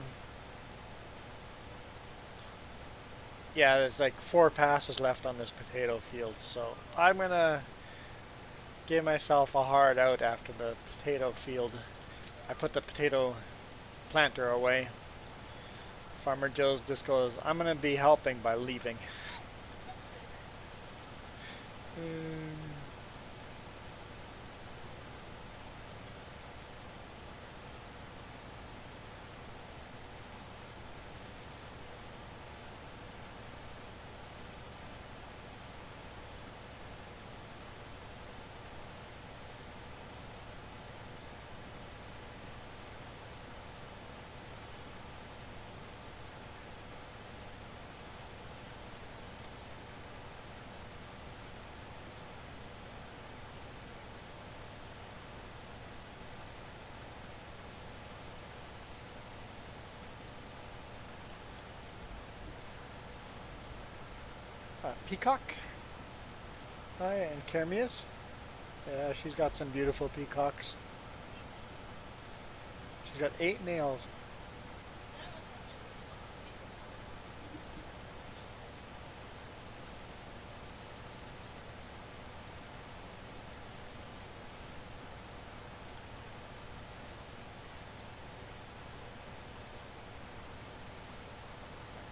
Yeah, there's like 4 passes left on this potato field, so I'm going to give myself a hard out after the potato field. I put the potato planter away. Farmer Joe's just goes, I'm going to be helping by leaving. Peacock. Hi, and Kermius. Yeah, she's got some beautiful peacocks. She's got 8 nails.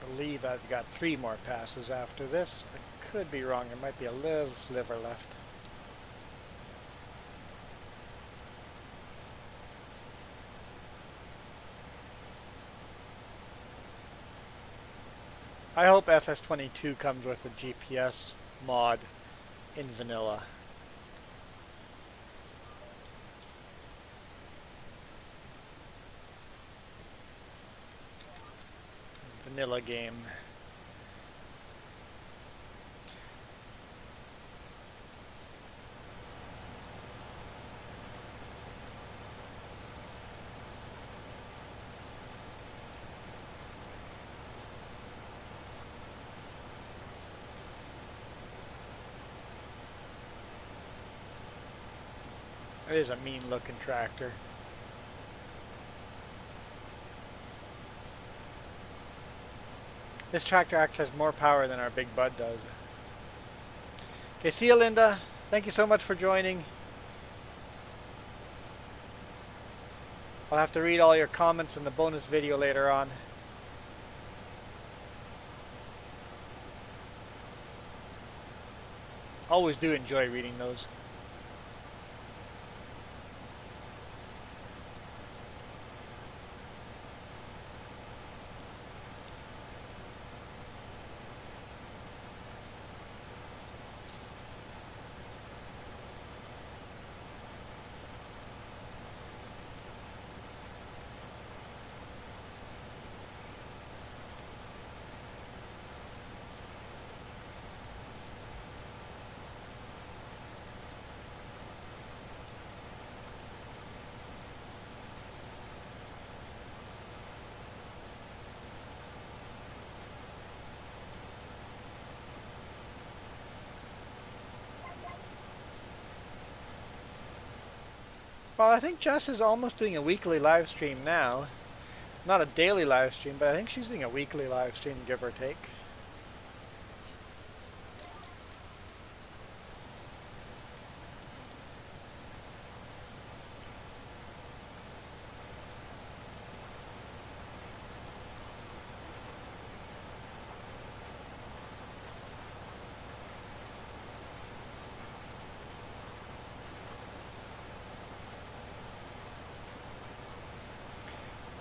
I believe I've got 3 more passes after this. I could be wrong. There might be a little sliver left. I hope FS22 comes with a GPS mod in vanilla. Vanilla game. It is a mean looking tractor. This tractor actually has more power than our Big Bud does. Okay, see you, Linda. Thank you so much for joining. I'll have to read all your comments in the bonus video later on. Always do enjoy reading those. Well, I think Jess is almost doing a weekly live stream now. Not a daily live stream, but I think she's doing a weekly live stream, give or take.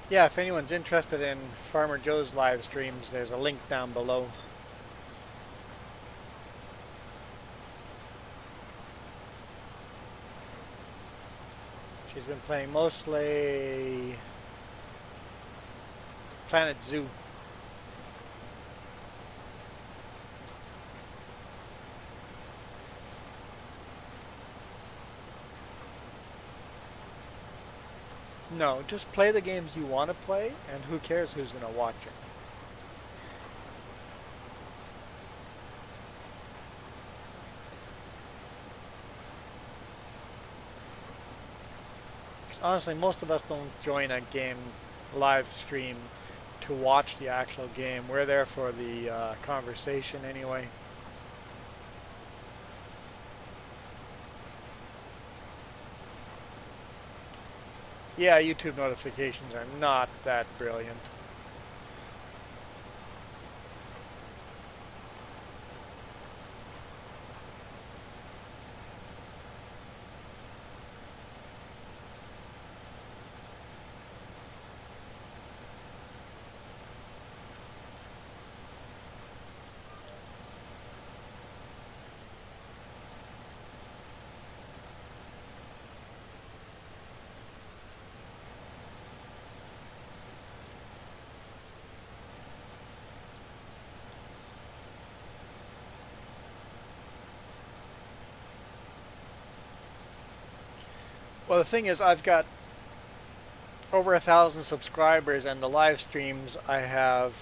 Yeah, if anyone's interested in Farmer Joe's live streams, there's a link down below. She's been playing mostly Planet Zoo. No, just play the games you want to play, and who cares who's going to watch it. Because honestly, most of us don't join a game live stream to watch the actual game. We're there for the conversation anyway. Yeah, YouTube notifications are not that brilliant. Well, the thing is, I've got over 1,000 subscribers, and the live streams I have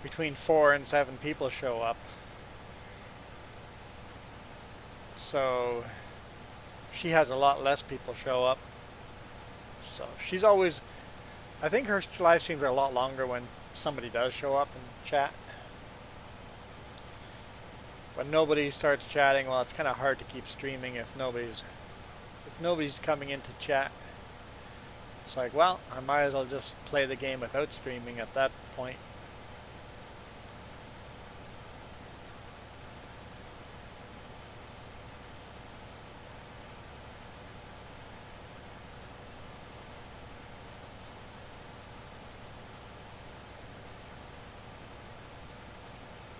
between 4 and 7 people show up. So she has a lot less people show up. So she's always, I think her live streams are a lot longer when somebody does show up and chat. When nobody starts chatting, well, it's kind of hard to keep streaming if nobody's coming in to chat. It's like, well, I might as well just play the game without streaming at that point.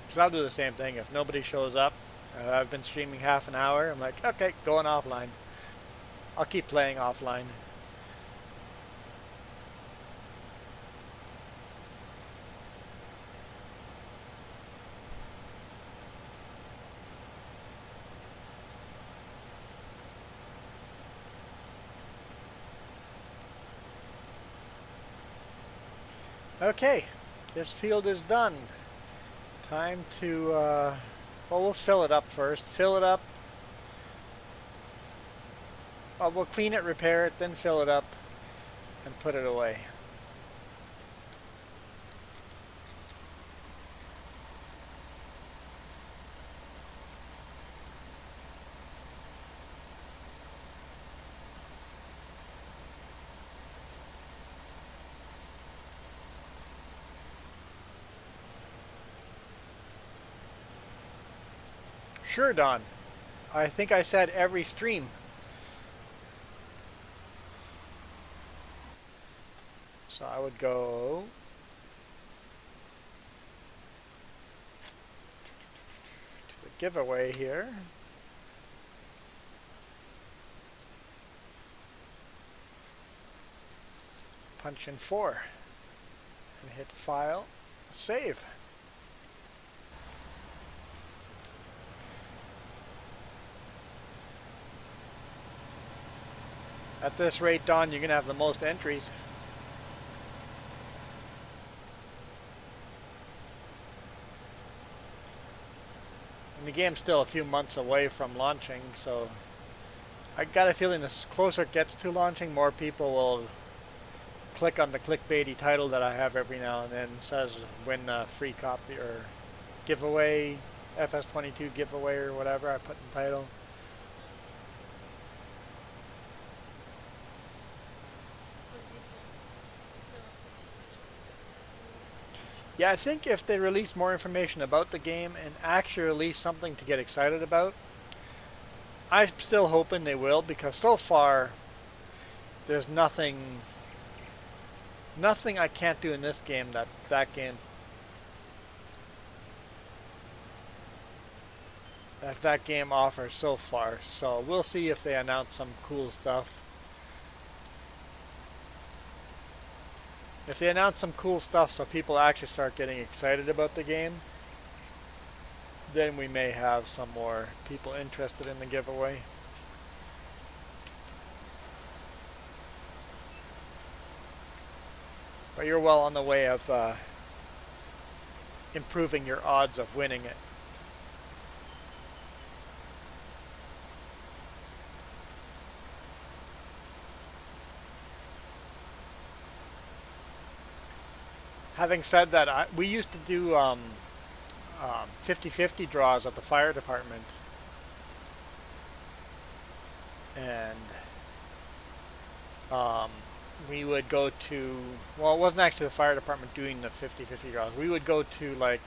Because I'll do the same thing. If nobody shows up, I've been streaming half an hour, I'm like, okay, going offline. I'll keep playing offline. Okay, this field is done. Time to, well, we'll fill it up first. Fill it up. Well, we'll clean it, repair it, then fill it up and put it away. Sure, Don. I think I said every stream. So I would go to the giveaway here. Punch in 4 and hit File, Save. At this rate, Don, you're going to have the most entries. And the game's still a few months away from launching, so I got a feeling the closer it gets to launching, more people will click on the clickbaity title that I have every now and then. It says win a free copy or giveaway, FS22 giveaway or whatever I put in the title. Yeah, I think if they release more information about the game and actually release something to get excited about, I'm still hoping they will, because so far there's nothing I can't do in this game that game offers so far. So we'll see if they announce some cool stuff. If they announce some cool stuff so people actually start getting excited about the game, then we may have some more people interested in the giveaway. But you're well on the way of improving your odds of winning it. Having said that, we used to do 50-50 draws at the fire department, and we would go to, well, it wasn't actually the fire department doing the 50-50 draws. We would go to like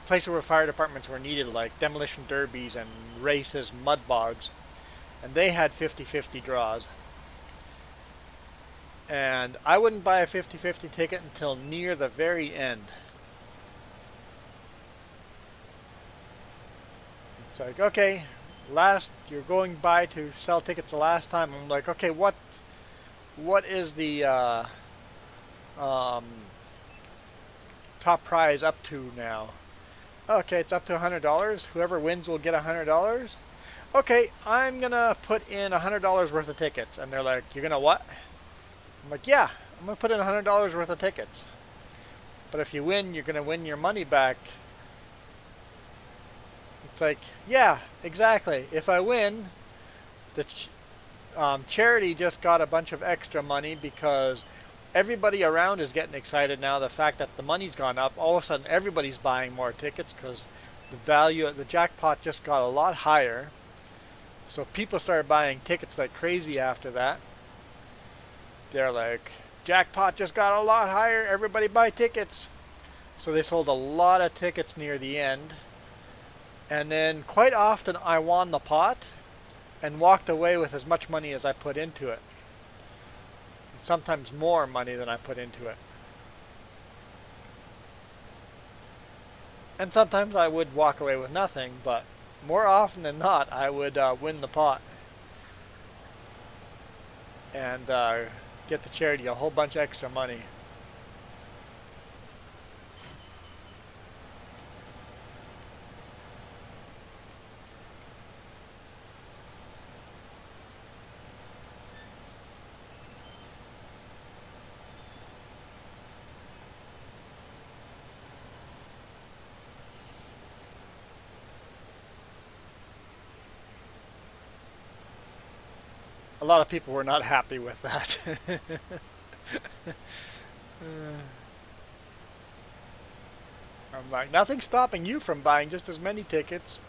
places where fire departments were needed, like demolition derbies and races, mud bogs, and they had 50-50 draws. And I wouldn't buy a 50-50 ticket until near the very end. It's like, okay, you're going by to sell tickets the last time. I'm like, okay, what is the top prize up to now? Okay, it's up to $100. Whoever wins will get $100. Okay, I'm gonna put in $100 worth of tickets. And they're like, you're gonna what? I'm like, yeah, I'm going to put in $100 worth of tickets. But if you win, you're going to win your money back. It's like, yeah, exactly. If I win, the charity just got a bunch of extra money because everybody around is getting excited now. The fact that the money's gone up, all of a sudden everybody's buying more tickets because the value of the jackpot just got a lot higher. So people started buying tickets like crazy after that. They're like, jackpot just got a lot higher, everybody buy tickets. So they sold a lot of tickets near the end. And then quite often I won the pot and walked away with as much money as I put into it. Sometimes more money than I put into it. And sometimes I would walk away with nothing, but more often than not I would win the pot. And get the charity a whole bunch of extra money. A lot of people were not happy with that. I'm like, nothing's stopping you from buying just as many tickets.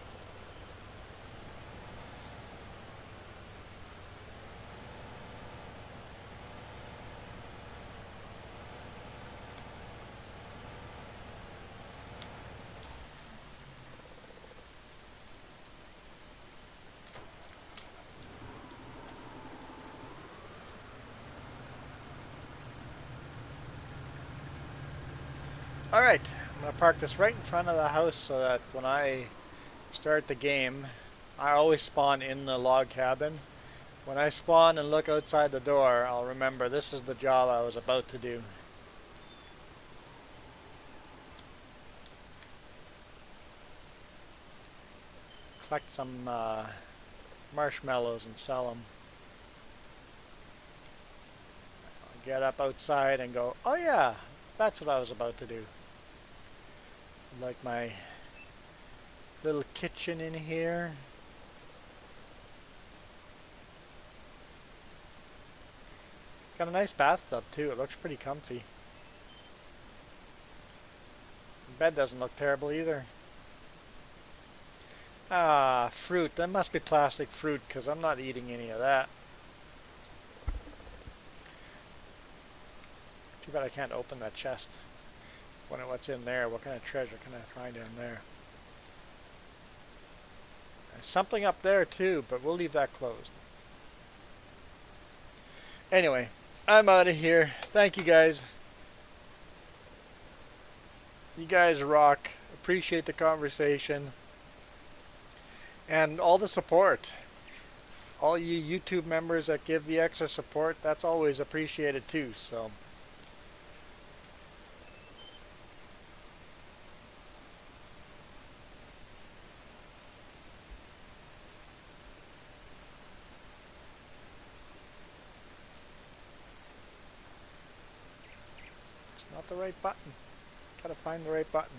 Alright, I'm going to park this right in front of the house so that when I start the game, I always spawn in the log cabin. When I spawn and look outside the door, I'll remember this is the job I was about to do. Collect some marshmallows and sell them. Get up outside and go, oh yeah, that's what I was about to do. Like my little kitchen in here. Got a nice bathtub too. It looks pretty comfy. The bed doesn't look terrible either. Ah, fruit. That must be plastic fruit because I'm not eating any of that. Too bad I can't open that chest. Wonder what's in there. What kind of treasure can I find in there? There's something up there too, but we'll leave that closed. Anyway, I'm out of here. Thank you guys. You guys rock. Appreciate the conversation. And all the support. All you YouTube members that give the extra support, that's always appreciated too, so. It's not the right button. Gotta find the right button.